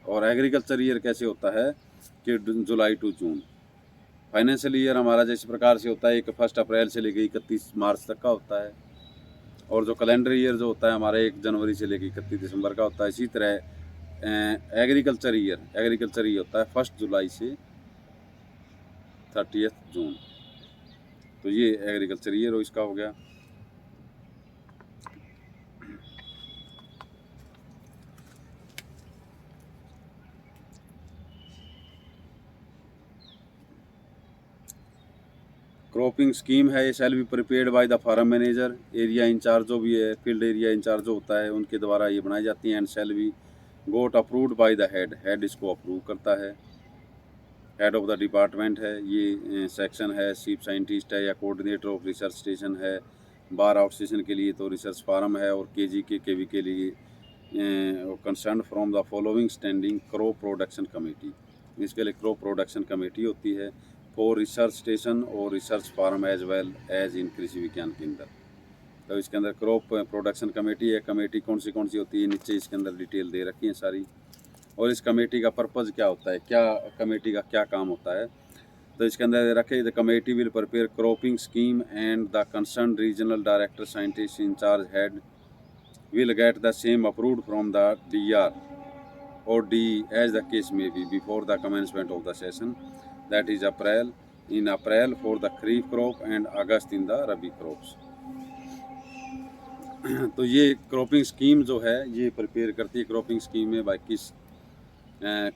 और एग्रीकल्चर ईयर कैसे होता है कि July to June. Financial year हमारा जिस प्रकार से होता है 1 अप्रैल से लेकर 31 मार्च तक का होता है, और जो कैलेंडर ईयर जो होता है हमारा 1 जनवरी से लेकर 31 दिसंबर का होता है। इसी तरह एग्रीकल्चर ईयर होता है 1 जुलाई से 30 जून। तो ये एग्रीकल्चर ईयर इसका हो गया। क्रॉपिंग स्कीम है, ये shall be prepared by the farm manager, area incharge जो भी है, फील्ड एरिया इंचार्ज जो होता है उनके द्वारा ये बनाई जाती हैं। And shall be got approved by the head इसको अप्रूव करता है, हेड ऑफ द डिपार्टमेंट है, ये सेक्शन है, चीफ साइंटिस्ट है या कोऑर्डिनेटर ऑफ रिसर्च स्टेशन है। बार आउट स्टेशन के लिए तो रिसर्च फार्म है, और केवी के लिए concern from the following standing crop production committee. इसके लिए क्रॉप प्रोडक्शन कमेटी होती है फॉर रिसर्च स्टेशन और research farm as well as in Krishi Vigyan Kendra. तो इसके अंदर क्रॉप प्रोडक्शन कमेटी है। कमेटी कौन सी होती है नीचे इसके अंदर डिटेल दे रखी है सारी। और इस कमेटी का पर्पज़ क्या होता है, क्या कमेटी का क्या काम होता है, तो इसके अंदर रखे the committee will prepare cropping scheme and the concern regional director scientist incharge head will get the same approved from the DR or DE as the case may be before the commencement of the session, that is in April for the kharif crop and August in the rabi crops। तो ये cropping scheme जो है ये prepare करती है। Cropping scheme में भाई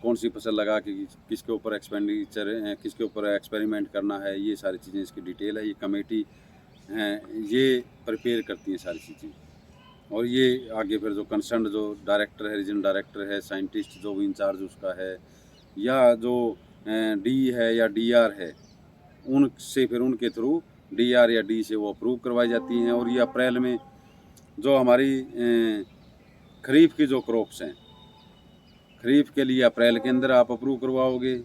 कौन सी फसल लगा के किसके ऊपर एक्सपेंडिचर किसके ऊपर एक्सपेरिमेंट करना है, ये सारी चीज़ें इसकी डिटेल है। ये कमेटी ये प्रिपेयर करती है सारी चीज़ें। और ये आगे फिर जो कंसर्न जो डायरेक्टर है, रीजनल डायरेक्टर है, साइंटिस्ट जो भी इंचार्ज उसका है, या जो डी है या डीआर है, उनसे फिर उनके थ्रू डीआर या डी से वो अप्रूव करवाई जाती हैं। और ये अप्रैल में जो हमारी खरीफ की जो क्रॉप्स हैं, खरीफ के लिए अप्रैल के अंदर आप अप्रूव करवाओगे,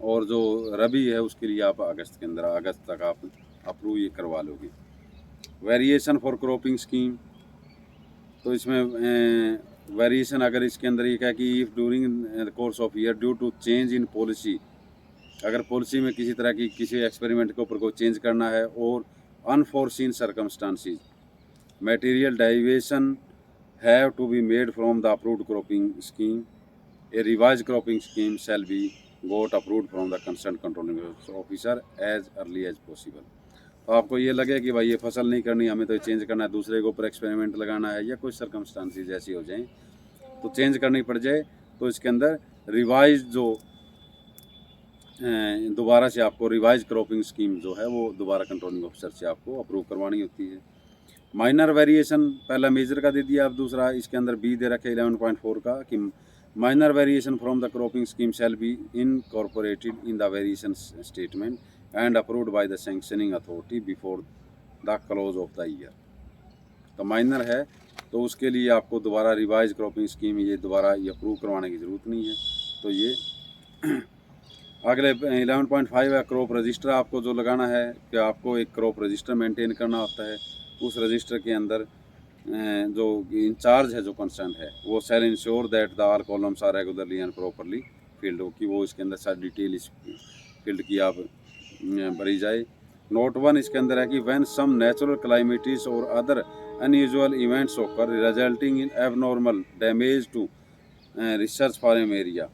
और जो रबी है उसके लिए आप अगस्त के अंदर, अगस्त तक आप अप्रूव ये करवा लोगे। वेरिएशन फॉर क्रॉपिंग स्कीम, तो इसमें वेरिएशन अगर इसके अंदर ये क्या कि if during the course of year due to change in policy, अगर पॉलिसी में किसी तरह की किसी एक्सपेरिमेंट के ऊपर को चेंज करना है, और unforeseen circumstances material deviation have to be made from the approved cropping scheme, a revise cropping scheme shall be got approved from the concern controlling officer as early as possible. तो आपको ये लगे कि भाई ये फसल नहीं करनी, हमें तो चेंज करना है, दूसरे के ऊपर एक्सपेरिमेंट लगाना है, या कोई सर्कमस्टांसिस ऐसी हो जाए तो चेंज करनी पड़ जाए, तो इसके अंदर रिवाइज जो दोबारा से आपको रिवाइज क्रॉपिंग स्कीम जो है वो दोबारा कंट्रोलिंग ऑफिसर से आपको अप्रूव करवानी होती है। माइनर वेरिएशन पहला मेजर का दे दिया, अब दूसरा इसके अंदर बी दे रखे 11.4 का कि minor variation from the cropping scheme shall be incorporated in the variation statement and approved by the sanctioning authority before the close of the year. तो माइनर है तो उसके लिए आपको दोबारा रिवाइज क्रॉपिंग स्कीम ये दोबारा ये अप्रूव करवाने की ज़रूरत नहीं है। तो ये अगले 11.5 है क्रॉप रजिस्टर आपको जो लगाना है कि आपको एक क्रॉप रजिस्टर मेंटेन करना होता है। उस रजिस्टर के अंदर जो इंचार्ज है जो कंसर्न है वो shall ensure that the all columns are regularly and properly filled हो कि वो इसके अंदर सारी डिटेल इस फील्ड की आप भरी जाए। नोट 1 इसके अंदर है कि व्हेन सम नेचुरल क्लाइमेटीज और other unusual events occur resulting in abnormal damage to research farm area,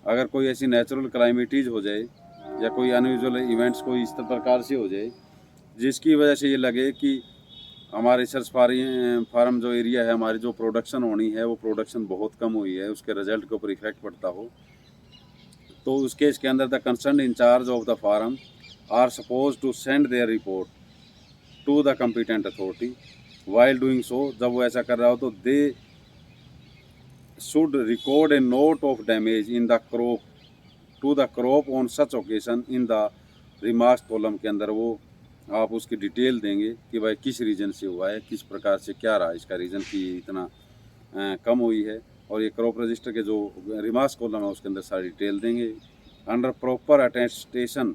अगर कोई ऐसी नेचुरल क्लाइमेटीज हो जाए या कोई अनयूजुअल इवेंट्स कोई इस प्रकार से हो जाए जिसकी वजह से ये लगे कि हमारे रिसर्च फार्म जो एरिया है हमारी जो प्रोडक्शन होनी है वो प्रोडक्शन बहुत कम हुई है, उसके रिजल्ट के ऊपर इफेक्ट पड़ता हो, तो उस केस के अंदर the concern incharge of the farm are suppose to send their report to the competent authority. While doing so, जब वो ऐसा कर रहा हो तो they should record a note of damage in the crop to the crop on such occasion in the remarks column के अंदर वो आप उसकी डिटेल देंगे कि भाई किस रीजन से हुआ है, किस प्रकार से क्या रहा इसका रीज़न कि इतना कम हुई है, और ये क्रॉप रजिस्टर के जो रिमार्क्स कॉलम है उसके अंदर सारी डिटेल देंगे under proper attestation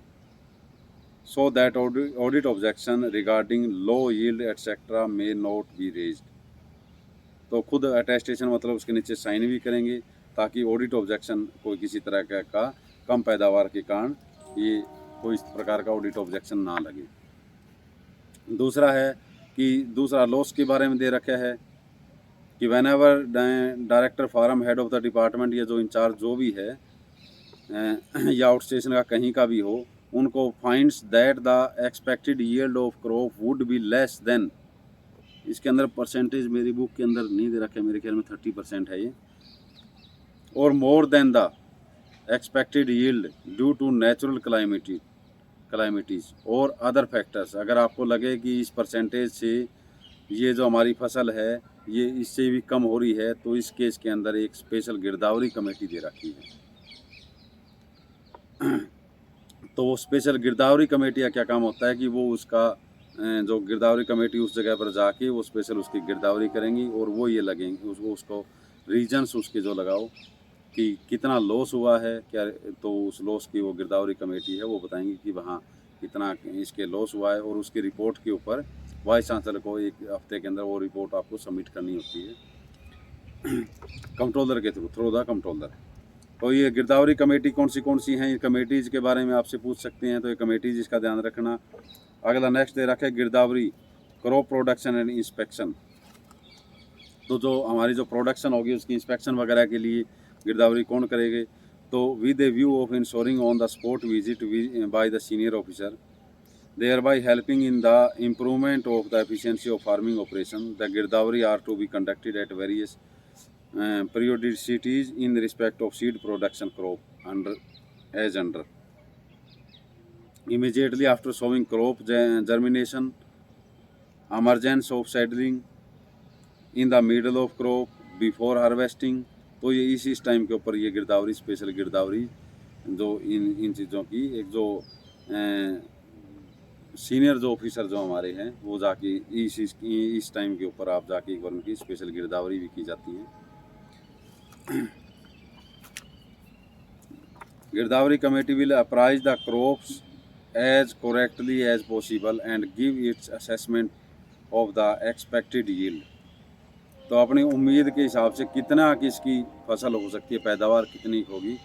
so that audit objection regarding low yield etcetera may not be raised. तो खुद अटेस्टेशन मतलब उसके नीचे साइन भी करेंगे ताकि ऑडिट ऑब्जेक्शन कोई किसी तरह का कम पैदावार के कारण ये कोई इस प्रकार का ऑडिट ऑब्जेक्शन ना लगे। दूसरा है कि दूसरा लॉस के बारे में दे रखा है कि whenever director farm head of the department या जो इंचार्ज जो भी है या आउट स्टेशन का कहीं का भी हो, उनको finds that the expected yield of crop would be less than, इसके अंदर परसेंटेज मेरी बुक के अंदर नहीं दे रखा है, मेरे ख्याल में 30% है ये, और more than the expected yield due to natural calamities और अदर फैक्टर्स, अगर आपको लगे कि इस परसेंटेज से ये जो हमारी फसल है ये इससे भी कम हो रही है, तो इस केस के अंदर एक स्पेशल गिरदावरी कमेटी दे रखी है। तो वो स्पेशल गिरदावरी कमेटी का क्या काम होता है कि वो उसका जो गिरदावरी कमेटी उस जगह पर जाके वो स्पेशल उसकी गिरदावरी करेंगी और वो ये लगेंगे उसको रीजन्स उसके जो लगाओ कि कितना लॉस हुआ है क्या, तो उस लॉस की वो गिरदावरी कमेटी है वो बताएंगी कि वहाँ कितना इसके लॉस हुआ है, और उसकी रिपोर्ट के ऊपर वाइस चांसलर को एक हफ्ते के अंदर वो रिपोर्ट आपको सबमिट करनी होती है कंट्रोलर के थ्रू द कंट्रोलर। तो ये गिरदावरी कमेटी कौन सी हैं, ये कमेटीज़ के बारे में आपसे पूछ सकते हैं, तो ये कमेटीज़ इसका ध्यान रखना। अगला नेक्स्ट दे रखा है गिरदावरी क्रॉप प्रोडक्शन एंड इंस्पेक्शन। तो जो हमारी जो प्रोडक्शन होगी उसकी इंस्पेक्शन वगैरह के लिए गिरदावरी कौन करेंगे, तो with A view of ensuring on the spot visit by the senior officer thereby helping in the improvement of the efficiency of farming operation. The Girdawari are to be conducted at various periodicities in respect of seed production crop under immediately after sowing crop germination, emergence of seedling, in the middle of crop, before harvesting। तो ये इस time के ऊपर ये गिरदावरी special गिरदावरी जो इन चीज़ों की एक जो सीनियर जो ऑफिसर जो हमारे हैं वो जाके इस टाइम के ऊपर आप जाके एक बार उनकी स्पेशल गिरदावरी भी की जाती है। Girdawari committee will appraise the crops as correctly as possible and give its assessment of the expected yield. तो अपनी उम्मीद के हिसाब से कितना किसकी फसल हो सकती है, पैदावार कितनी होगी,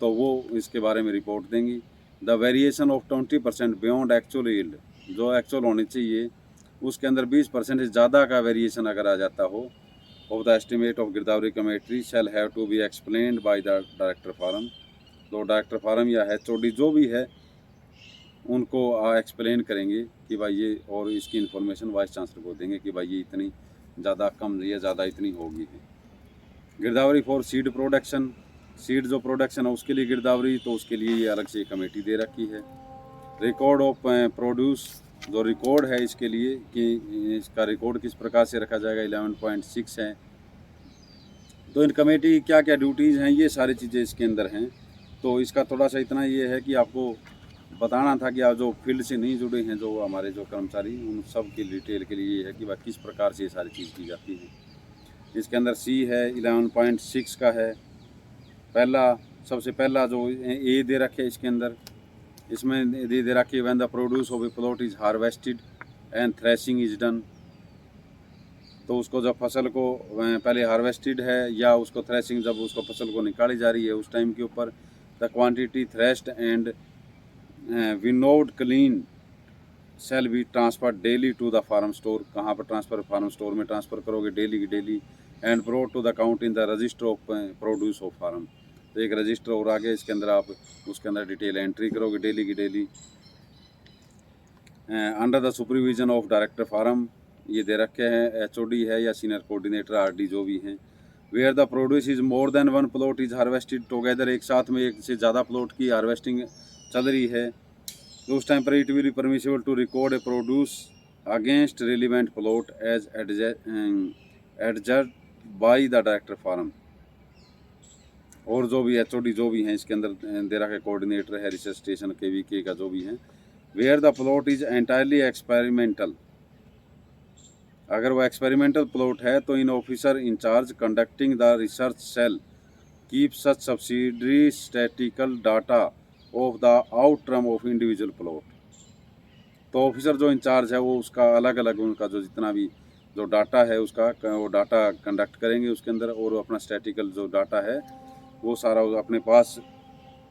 तो वो इसके बारे में रिपोर्ट देंगी। The variation of 20% beyond actual yield, जो एक्चुअल होनी चाहिए उसके अंदर 20% ज़्यादा का वेरिएशन अगर आ जाता हो of the estimate of girdawari committee shall have to be explained by the director farm. तो डायरेक्टर फार्म या HOD जो भी है उनको एक्सप्लेन करेंगे कि भाई ये, और इसकी इन्फॉर्मेशन वाइस चांसलर को देंगे कि भाई ये इतनी ज़्यादा कम या ज़्यादा इतनी होगी। गिरदावरी फॉर सीड प्रोडक्शन, सीड जो प्रोडक्शन है उसके लिए गिरदावरी, तो उसके लिए ये अलग से कमेटी दे रखी है। रिकॉर्ड ऑफ प्रोड्यूस, जो रिकॉर्ड है इसके लिए कि इसका रिकॉर्ड किस प्रकार से रखा जाएगा, 11.6 है। तो इन कमेटी की क्या क्या ड्यूटीज़ हैं, ये सारी चीज़ें इसके अंदर हैं। तो इसका थोड़ा सा इतना ये है कि आपको बताना था कि आप जो फील्ड से नहीं जुड़े हैं, जो हमारे जो कर्मचारी, उन सब की डिटेल के लिए ये है कि वह किस प्रकार से ये सारी चीज़ की जाती है। इसके अंदर सी है 11.6 का है। सबसे पहला जो ए दे रखे इसके अंदर, इसमें दे रखी when the produce of A plot is harvested and threshing is done. तो उसको जब फसल को पहले हार्वेस्टेड है या उसको थ्रेशिंग, जब उसको फसल को निकाली जा रही है उस टाइम के ऊपर, the quantity threshed and winnowed clean shall be transfer daily to the farm store. कहाँ पर ट्रांसफ़र, फार्म स्टोर में ट्रांसफ़र करोगे डेली की daily. And brought to the count in the register of produce of farm. तो एक register और आगे, इसके अंदर आप उसके अंदर डिटेल एंट्री करोगे डेली की daily. Under the supervision of director farm, ये दे रखे हैं, HOD है या सीनियर कोऑर्डिनेटर RD जो भी हैं। Where the produce is more than one plot is harvested together, एक साथ में एक से ज़्यादा प्लॉट की हार्वेस्टिंग चल रही है, तो उस टाइम पर it will be permissible to record a produce against relevant plot as adjudged by the director farm. और जो भी HOD जो भी हैं इसके अंदर दे रखा है, कोऑर्डिनेटर है रिसर्च स्टेशन KVK का जो भी हैं। Where the plot is entirely experimental, अगर वो एक्सपेरिमेंटल प्लॉट है तो in officer in charge conducting the research shall keep such subsidiary statistical data of the outcome of individual plot. तो ऑफिसर जो इंचार्ज है वो उसका अलग अलग उनका जो जितना भी जो डाटा है उसका वो डाटा कंडक्ट करेंगे उसके अंदर, और अपना स्टैटिकल जो डाटा है वो सारा अपने पास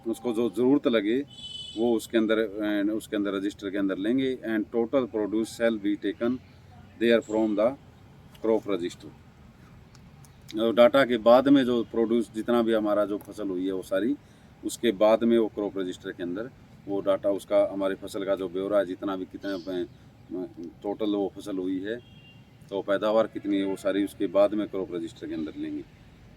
उसको जो ज़रूरत लगे वो उसके अंदर रजिस्टर के अंदर लेंगे। And total produce shall be taken there from the crop register. और डाटा के बाद में जो प्रोड्यूस जितना भी हमारा जो फसल हुई है वो सारी, उसके बाद में वो क्रॉप रजिस्टर के अंदर वो डाटा उसका हमारे फसल का जो ब्यौरा है, जितना भी कितने टोटल वो फसल हुई है तो पैदावार कितनी है वो सारी उसके बाद में क्रॉप रजिस्टर के अंदर लेंगे।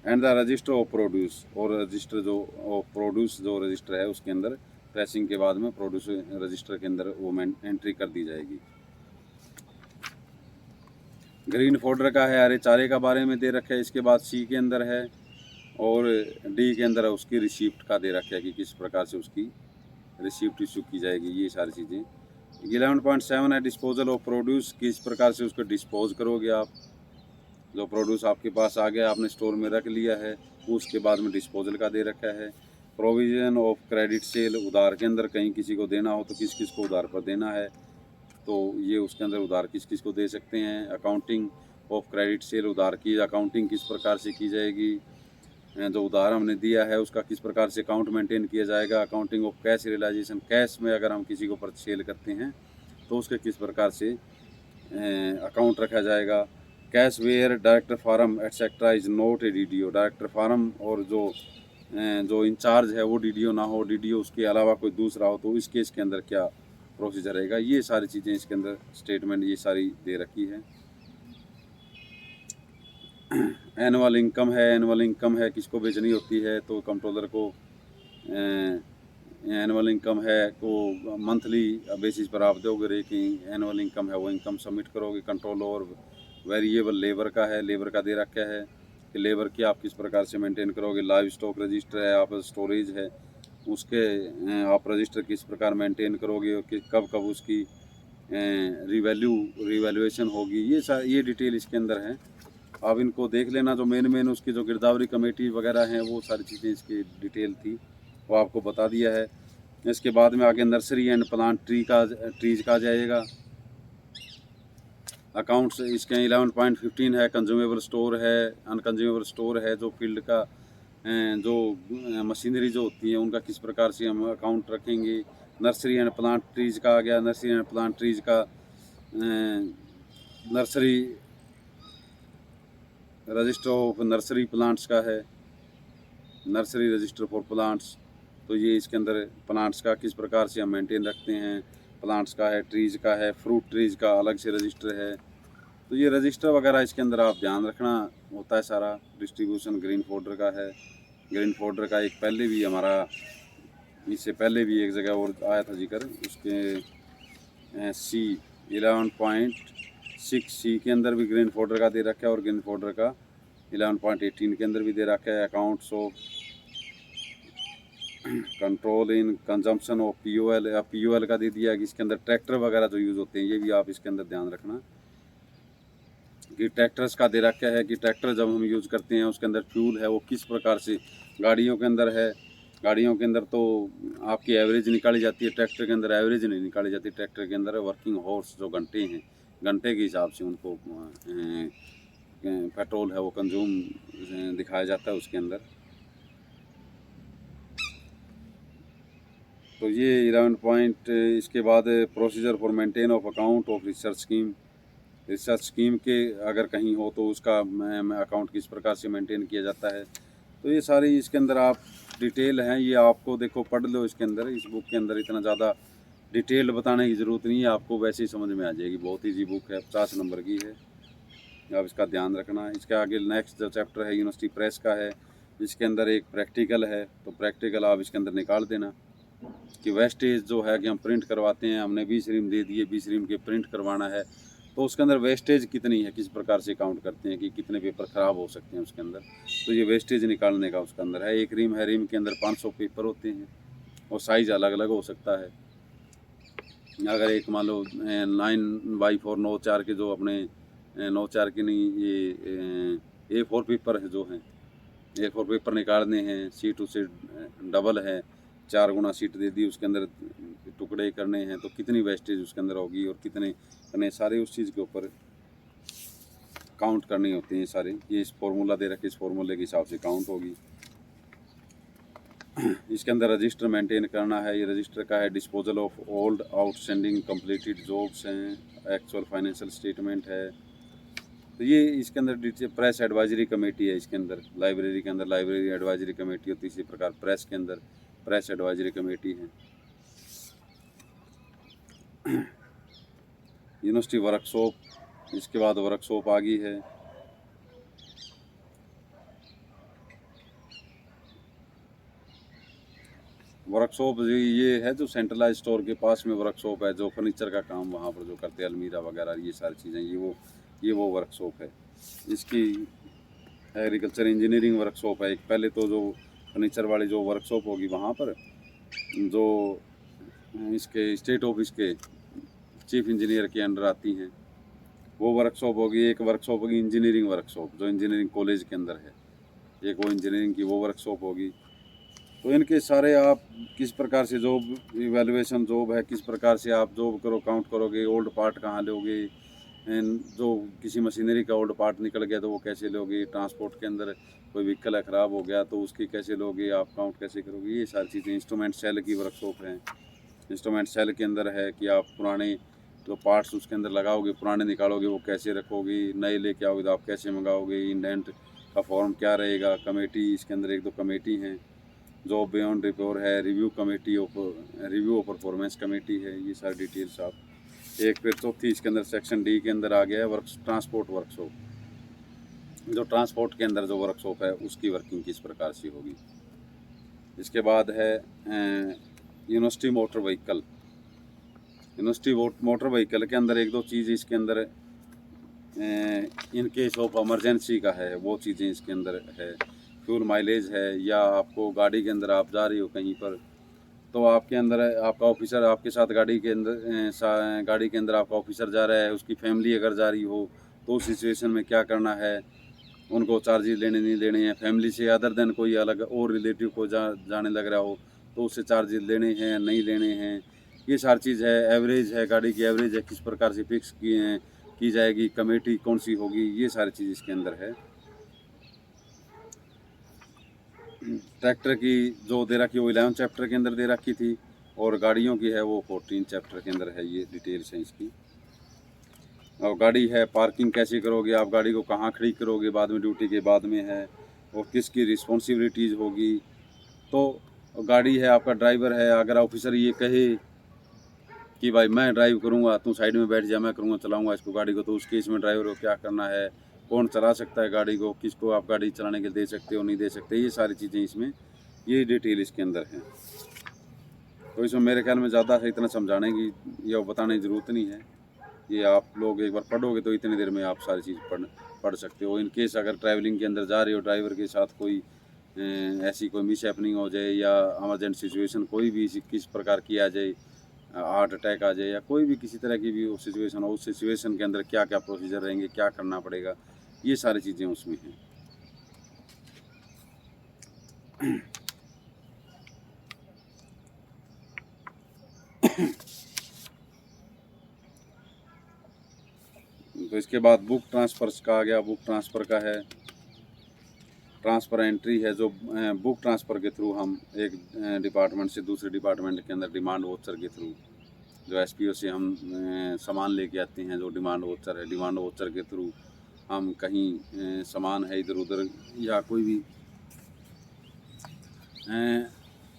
And the register of produce, और रजिस्टर जो प्रोड्यूस जो रजिस्टर है उसके अंदर प्रेसिंग के बाद में प्रोड्यूस रजिस्टर के अंदर वो एंट्री कर दी जाएगी। ग्रीन फोल्डर का है, हरे चारे का बारे में दे रखा है। इसके बाद C के अंदर है, और D के अंदर है उसकी रिसिप्ट का दे रखा है कि किस प्रकार से उसकी रिसिप्ट इशू की जाएगी, ये सारी चीज़ें। 11.7 है डिस्पोजल ऑफ प्रोड्यूस, किस प्रकार से उसको डिस्पोज करोगे आप। जो प्रोड्यूस आपके पास आ गया, आपने स्टोर में रख लिया है, उसके बाद में डिस्पोजल का दे रखा है। प्रोविज़न ऑफ क्रेडिट सेल, उधार के अंदर कहीं किसी को देना हो तो किस किस को उधार पर देना है, तो ये उसके अंदर उधार किस किस को दे सकते हैं। अकाउंटिंग ऑफ क्रेडिट सेल, उधार की अकाउंटिंग किस प्रकार से की जाएगी, जो उधार हमने दिया है उसका किस प्रकार से अकाउंट मेंटेन किया जाएगा। Accounting of cash realisation, cash में अगर हम किसी को पर सेल करते हैं तो उसके किस प्रकार से अकाउंट रखा जाएगा। Cash where director farm etcetera is not a DDO, director farm और जो इंचार्ज है वो DDO ना हो, DDO उसके अलावा कोई दूसरा हो, तो इस केस के अंदर क्या प्रोसीजर रहेगा, ये सारी चीज़ें इसके अंदर स्टेटमेंट ये सारी दे रखी है। एनुअल इनकम है, एनुअल इनकम है किसको बेचनी होती है, तो कंट्रोलर को एनुअल इनकम है तो मंथली बेसिस पर आप दोगे रेटिंग, एनुअल इनकम है वो इनकम सबमिट करोगे। कंट्रोल और वेरिएबल लेबर का है, लेबर का दे रखा है कि लेबर की आप किस प्रकार से मेंटेन करोगे। लाइव स्टॉक रजिस्टर है, आप स्टोरेज है उसके आप रजिस्टर किस प्रकार मेंटेन करोगे, और कब कब उसकी रिवैल्यूएशन होगी, ये डिटेल इसके अंदर है। आप इनको देख लेना, जो मेन उसकी जो गिरदावरी कमेटी वगैरह हैं वो सारी चीज़ें इसकी डिटेल थी वो आपको बता दिया है। इसके बाद में आगे नर्सरी एंड प्लांट ट्रीज का जाएगा। अकाउंट्स इसके 11.15 है, कंज्यूमेबल स्टोर है, अनकंज्यूमेबल स्टोर है, जो फील्ड का जो मशीनरी जो होती है उनका किस प्रकार से हम अकाउंट रखेंगे। नर्सरी एंड प्लांट ट्रीज का आ गया, नर्सरी एंड प्लांट ट्रीज का nursery register of nursery plants का है, नर्सरी रजिस्टर फॉर प्लांट्स, तो ये इसके अंदर प्लांट्स का किस प्रकार से हम मेंटेन रखते हैं, प्लांट्स का है, ट्रीज का है, फ्रूट ट्रीज का अलग से रजिस्टर है। तो ये रजिस्टर वगैरह इसके अंदर आप ध्यान रखना होता है सारा। डिस्ट्रीब्यूशन ग्रीन फोल्डर का है, ग्रीन फोल्डर का एक पहले भी हमारा, इससे पहले भी एक जगह और आया था जिक्र, उसके C11.6C के अंदर भी ग्रीन फोल्डर का दे रखा है, और ग्रीन फोल्डर का 11.18 के अंदर भी दे रखा है। Accounts of control in consumption of POL, या POL का दे दिया कि इसके अंदर ट्रैक्टर वगैरह जो यूज़ होते हैं, ये भी आप इसके अंदर ध्यान रखना कि ट्रैक्टर्स का दे रखा है कि ट्रैक्टर जब हम यूज़ करते हैं उसके अंदर फ्यूल है वो किस प्रकार से गाड़ियों के अंदर है। गाड़ियों के अंदर तो आपकी एवरेज निकाली जाती है, ट्रैक्टर के अंदर एवरेज नहीं निकाली जाती। ट्रैक्टर के अंदर वर्किंग हॉर्स जो घंटे हैं, घंटे के हिसाब से उनको पेट्रोल है वो कंज्यूम दिखाया जाता है उसके अंदर। तो ये 11 पॉइंट, इसके बाद procedure for maintain of account of research scheme. Research scheme के अगर कहीं हो तो उसका अकाउंट किस प्रकार से मेंटेन किया जाता है। तो ये सारी इसके अंदर आप डिटेल हैं, ये आपको देखो पढ़ लो इसके अंदर। इस बुक के अंदर इतना ज़्यादा डिटेल बताने की ज़रूरत नहीं है, आपको वैसे ही समझ में आ जाएगी। बहुत ईजी बुक है, 50 नंबर की है, आप इसका ध्यान रखना। इसके आगे नेक्स्ट जो चैप्टर है यूनिवर्सिटी प्रेस का है, इसके अंदर एक प्रैक्टिकल है, तो प्रैक्टिकल आप इसके अंदर निकाल देना कि वेस्टेज जो है कि हम प्रिंट करवाते हैं, हमने 20 रीम दे दिए, 20 रीम के प्रिंट करवाना है, तो उसके अंदर वेस्टेज कितनी है, किस प्रकार से काउंट करते हैं कि कितने पेपर ख़राब हो सकते हैं उसके अंदर। तो ये वेस्टेज निकालने का उसके अंदर है। एक रीम है, रीम के अंदर 500 पेपर होते हैं और साइज़ अलग अलग हो सकता है। अगर एक मान लो 9x4 9/4 के जो अपने 9/4 के नहीं, ये A4 पेपर है जो हैं, A4 पेपर निकालने हैं, सीट उससे डबल है, 4 गुना सीट दे दी, उसके अंदर टुकड़े करने हैं, तो कितनी वेस्टेज उसके अंदर होगी और कितने करने, सारे उस चीज़ के ऊपर काउंट करनी होती हैं सारे। ये इस फॉर्मूला दे रखे, इस फॉर्मूले के हिसाब से काउंट होगी। इसके अंदर रजिस्टर मेंटेन करना है, ये रजिस्टर का है। Disposal of old outstanding completed jobs हैं, एक्चुअल फाइनेंशियल स्टेटमेंट है। तो ये इसके अंदर प्रेस एडवाइजरी कमेटी है। इसके अंदर लाइब्रेरी के अंदर लाइब्रेरी एडवाइजरी कमेटी होती है, इसी प्रकार प्रेस के अंदर प्रेस एडवाइजरी कमेटी है। यूनिवर्सिटी वर्कशॉप, इसके बाद वर्कशॉप आ गई है। वर्कशॉप ये है जो सेंट्रलाइज स्टोर के पास में वर्कशॉप है, जो फर्नीचर का काम वहाँ पर जो करते हैं, अलमीरा वगैरह ये सारी चीज़ें, ये वो वर्कशॉप है। इसकी एग्रीकल्चर इंजीनियरिंग वर्कशॉप है एक। पहले तो जो फर्नीचर वाली जो वर्कशॉप होगी वहाँ पर जो इसके स्टेट ऑफिस के चीफ इंजीनियर के अंडर आती हैं, वो वर्कशॉप होगी। एक वर्कशॉप होगी इंजीनियरिंग वर्कशॉप जो इंजीनियरिंग कॉलेज के अंदर है, एक वो इंजीनियरिंग की वो वर्कशॉप होगी। तो इनके सारे आप किस प्रकार से जॉब इवैल्यूएशन जॉब है, किस प्रकार से आप जॉब काउंट करोगे, ओल्ड पार्ट कहाँ लोगे, जो किसी मशीनरी का ओल्ड पार्ट निकल गया तो वो कैसे लोगे, ट्रांसपोर्ट के अंदर कोई व्हीकल है ख़राब हो गया तो उसकी कैसे लोगे, आप काउंट कैसे करोगे, ये सारी चीज़ें। इंस्ट्रूमेंट सेल की वर्कशॉप है। इंस्ट्रूमेंट सेल के अंदर है कि आप पुराने जो पार्ट्स उसके अंदर लगाओगे, पुराने निकालोगे वो कैसे रखोगे, नए लेके आओगे तो आप कैसे मंगाओगे, इंडेंट का फॉर्म क्या रहेगा। कमेटी, इसके अंदर एक दो कमेटी हैं। जॉब बियॉन्ड रिपोर्ट है, review committee of review of performance committee है। ये सारी डिटेल्स आप एक। फिर चौथी इसके अंदर सेक्शन D के अंदर आ गया है ट्रांसपोर्ट वर्कशॉप। जो ट्रांसपोर्ट के अंदर जो वर्कशॉप है उसकी वर्किंग किस प्रकार से होगी। इसके बाद है university motor vehicle. University motor vehicle के अंदर एक दो चीज़ इसके अंदर इन केस ऑफ इमरजेंसी का है, वो चीज़ें इसके अंदर है। फ्यूल माइलेज है, या आपको गाड़ी के अंदर आप जा रही हो कहीं पर, तो आपके अंदर आपका ऑफिसर आपके साथ गाड़ी के अंदर आपका ऑफिसर जा रहा है, उसकी फैमिली अगर जा रही हो तो उस सिचुएशन में क्या करना है, उनको चार्जेस लेने नहीं लेने हैं। फैमिली से अदर देन कोई अलग और रिलेटिव को जाने लग रहा हो तो उससे चार्जेस लेने हैं नहीं लेने हैं, ये सारी चीज़ है। एवरेज है, गाड़ी की एवरेज है किस प्रकार से फिक्स की जाएगी, कमेटी कौन सी होगी, ये सारी चीज़ इसके अंदर है। ट्रैक्टर की जो दे रखी है वो 11 चैप्टर के अंदर दे रखी थी, और गाड़ियों की है वो 14 चैप्टर के अंदर है। ये डिटेल्स हैं इसकी। और गाड़ी है, पार्किंग कैसे करोगे, आप गाड़ी को कहाँ खड़ी करोगे बाद में, ड्यूटी के बाद में है, और किसकी रिस्पॉन्सिबिलिटीज़ होगी। तो गाड़ी है, आपका ड्राइवर है, अगर ऑफिसर ये कहे कि भाई मैं ड्राइव करूँगा, तू साइड में बैठ जा, मैं करूँगा चलाऊँगा इसको गाड़ी को, तो उस केस में ड्राइवर को क्या करना है, कौन चला सकता है गाड़ी को, किसको आप गाड़ी चलाने के लिए दे सकते हो, नहीं दे सकते, ये सारी चीज़ें इसमें, ये डिटेल इसके अंदर है। तो इसमें मेरे ख्याल में ज़्यादा से इतना समझाने की या बताने की ज़रूरत नहीं है। ये आप लोग एक बार पढ़ोगे तो इतनी देर में आप सारी चीज़ पढ़ सकते हो। इन केस अगर ट्रैवलिंग के अंदर जा रहे हो, ड्राइवर के साथ कोई ऐसी कोई मिस हैपनिंग हो जाए या इमरजेंट सिचुएशन कोई भी किस प्रकार की आ जाए, हार्ट अटैक आ जाए या कोई भी किसी तरह की भी वो सिचुएशन हो, उस सिचुएशन के अंदर क्या क्या प्रोसीजर रहेंगे, क्या करना पड़ेगा, ये सारी चीज़ें उसमें हैं। तो इसके बाद बुक ट्रांसफ़र्स का आ गया। बुक ट्रांसफ़र का है, ट्रांसफ़र एंट्री है, जो बुक ट्रांसफ़र के थ्रू हम एक डिपार्टमेंट से दूसरे डिपार्टमेंट के अंदर डिमांड वाउचर के थ्रू, जो एसपीओ से हम सामान लेके आते हैं, जो डिमांड वाउचर है, डिमांड वाउचर के थ्रू हम कहीं सामान है इधर उधर या कोई भी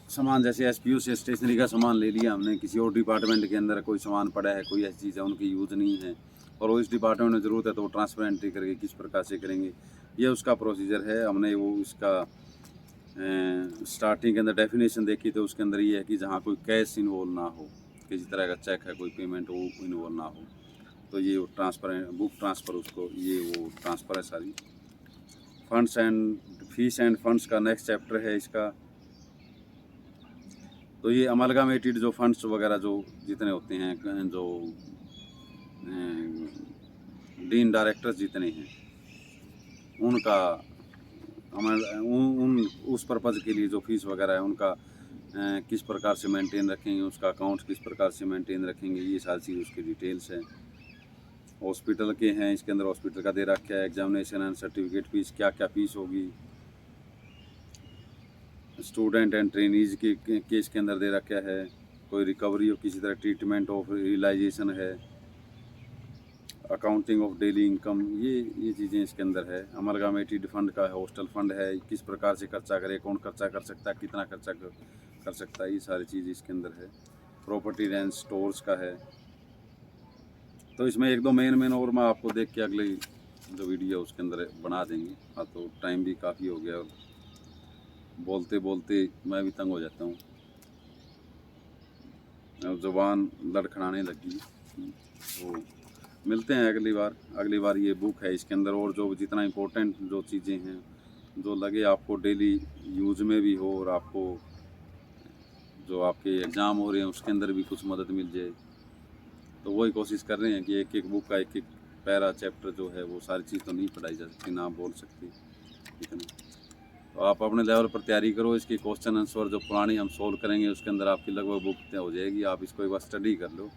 सामान, जैसे एसपीओ से स्टेशनरी का सामान ले लिया हमने, किसी और डिपार्टमेंट के अंदर कोई सामान पड़ा है, कोई ऐसी चीज़ है उनकी यूज़ नहीं है और वो इस डिपार्टमेंट में ज़रूरत है, तो वो ट्रांसफ़र एंट्री करके किस प्रकार से करेंगे, ये उसका प्रोसीजर है। हमने वो इसका स्टार्टिंग के अंदर डेफिनेशन देखी, तो उसके अंदर ये है कि जहाँ कोई कैश इन्वॉल्व ना हो, किसी तरह का चेक है, कोई पेमेंट वो इन्वॉल्व ना हो, तो ये वो ट्रांसफ़र, बुक ट्रांसफ़र उसको, ये वो ट्रांसफ़र है सारी। Funds and fees end funds का नेक्स्ट चैप्टर है इसका। तो ये अमलगामेटेड जो फंड्स वगैरह जो जितने होते हैं, जो डीन डायरेक्टर्स जितने हैं, उनका उन उस पर्पज़ के लिए जो फीस वगैरह है उनका किस प्रकार से मेंटेन रखेंगे, उसका अकाउंट किस प्रकार से मेंटेन रखेंगे, ये सारी चीज़ उसकी डिटेल्स हैं। हॉस्पिटल के हैं, इसके अंदर हॉस्पिटल का दे रखा है, एग्जामिनेशन एंड सर्टिफिकेट फीस, क्या क्या फीस होगी। स्टूडेंट एंड ट्रेनीज़ के केस के अंदर दे रखा है, कोई रिकवरी और किसी तरह ट्रीटमेंट ऑफ रियलाइजेशन है, अकाउंटिंग ऑफ डेली इनकम, ये चीज़ें इसके अंदर है। अमलगामेटेड फंड का है, हॉस्टल फंड है, किस प्रकार से खर्चा करे, कौन खर्चा कर सकता है, कितना खर्चा कर सकता है, ये सारी चीज़ इसके अंदर है। प्रॉपर्टी रेंट स्टोर्स का है। तो इसमें एक दो मेन और मैं आपको देख के अगले जो वीडियो उसके अंदर बना देंगे। हाँ, तो टाइम भी काफ़ी हो गया और बोलते बोलते मैं भी तंग हो जाता हूँ, ज़ुबान लड़खड़ाने लगी। तो मिलते हैं अगली बार ये बुक है, इसके अंदर और जो जितना इम्पोर्टेंट जो चीज़ें हैं, जो लगे आपको डेली यूज़ में भी हो और आपको जो आपके एग्ज़ाम हो रहे हैं उसके अंदर भी कुछ मदद मिल जाए, तो वही कोशिश कर रहे हैं कि एक एक बुक का एक एक पैरा चैप्टर जो है वो सारी चीज़ तो नहीं पढ़ाई जा सकती, ना बोल सकती, ठीक है ना। तो आप अपने लेवल पर तैयारी करो। इसके क्वेश्चन आंसर जो पुरानी हम सोल्व करेंगे उसके अंदर आपकी लगभग बुक तय हो जाएगी। आप इसको एक बार स्टडी कर लो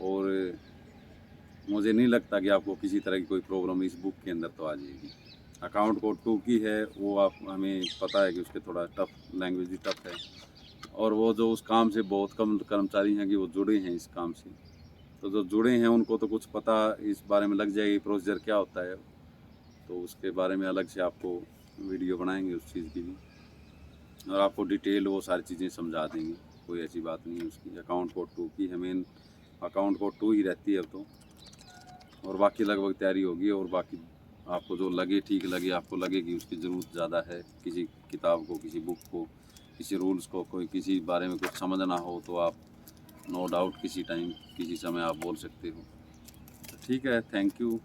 और मुझे नहीं लगता कि आपको किसी तरह की कोई प्रॉब्लम इस बुक के अंदर तो आ जाएगी। अकाउंट कोड 2 की है, वो आप हमें पता है कि उसके थोड़ा टफ, लैंग्वेज भी टफ है और वो जो उस काम से बहुत कम कर्मचारी हैं कि वो जुड़े हैं इस काम से, तो जो जुड़े हैं उनको तो कुछ पता इस बारे में लग जाएगी, प्रोसीजर क्या होता है, तो उसके बारे में अलग से आपको वीडियो बनाएंगे उस चीज़ की भी, और आपको डिटेल वो सारी चीज़ें समझा देंगे, कोई ऐसी बात नहीं है उसकी। अकाउंट कोड 2 की है, मेन अकाउंट कोड 2 ही रहती है अब तो, और बाकी लगभग तैयारी होगी। और बाकी आपको जो लगे, ठीक लगे, आपको लगे कि उसकी ज़रूरत ज़्यादा है, किसी किताब को, किसी बुक को, किसी रूल्स को, कोई किसी बारे में कुछ समझना हो, तो आप नो डाउट किसी टाइम किसी समय आप बोल सकते हो। तो ठीक है, थैंक यू।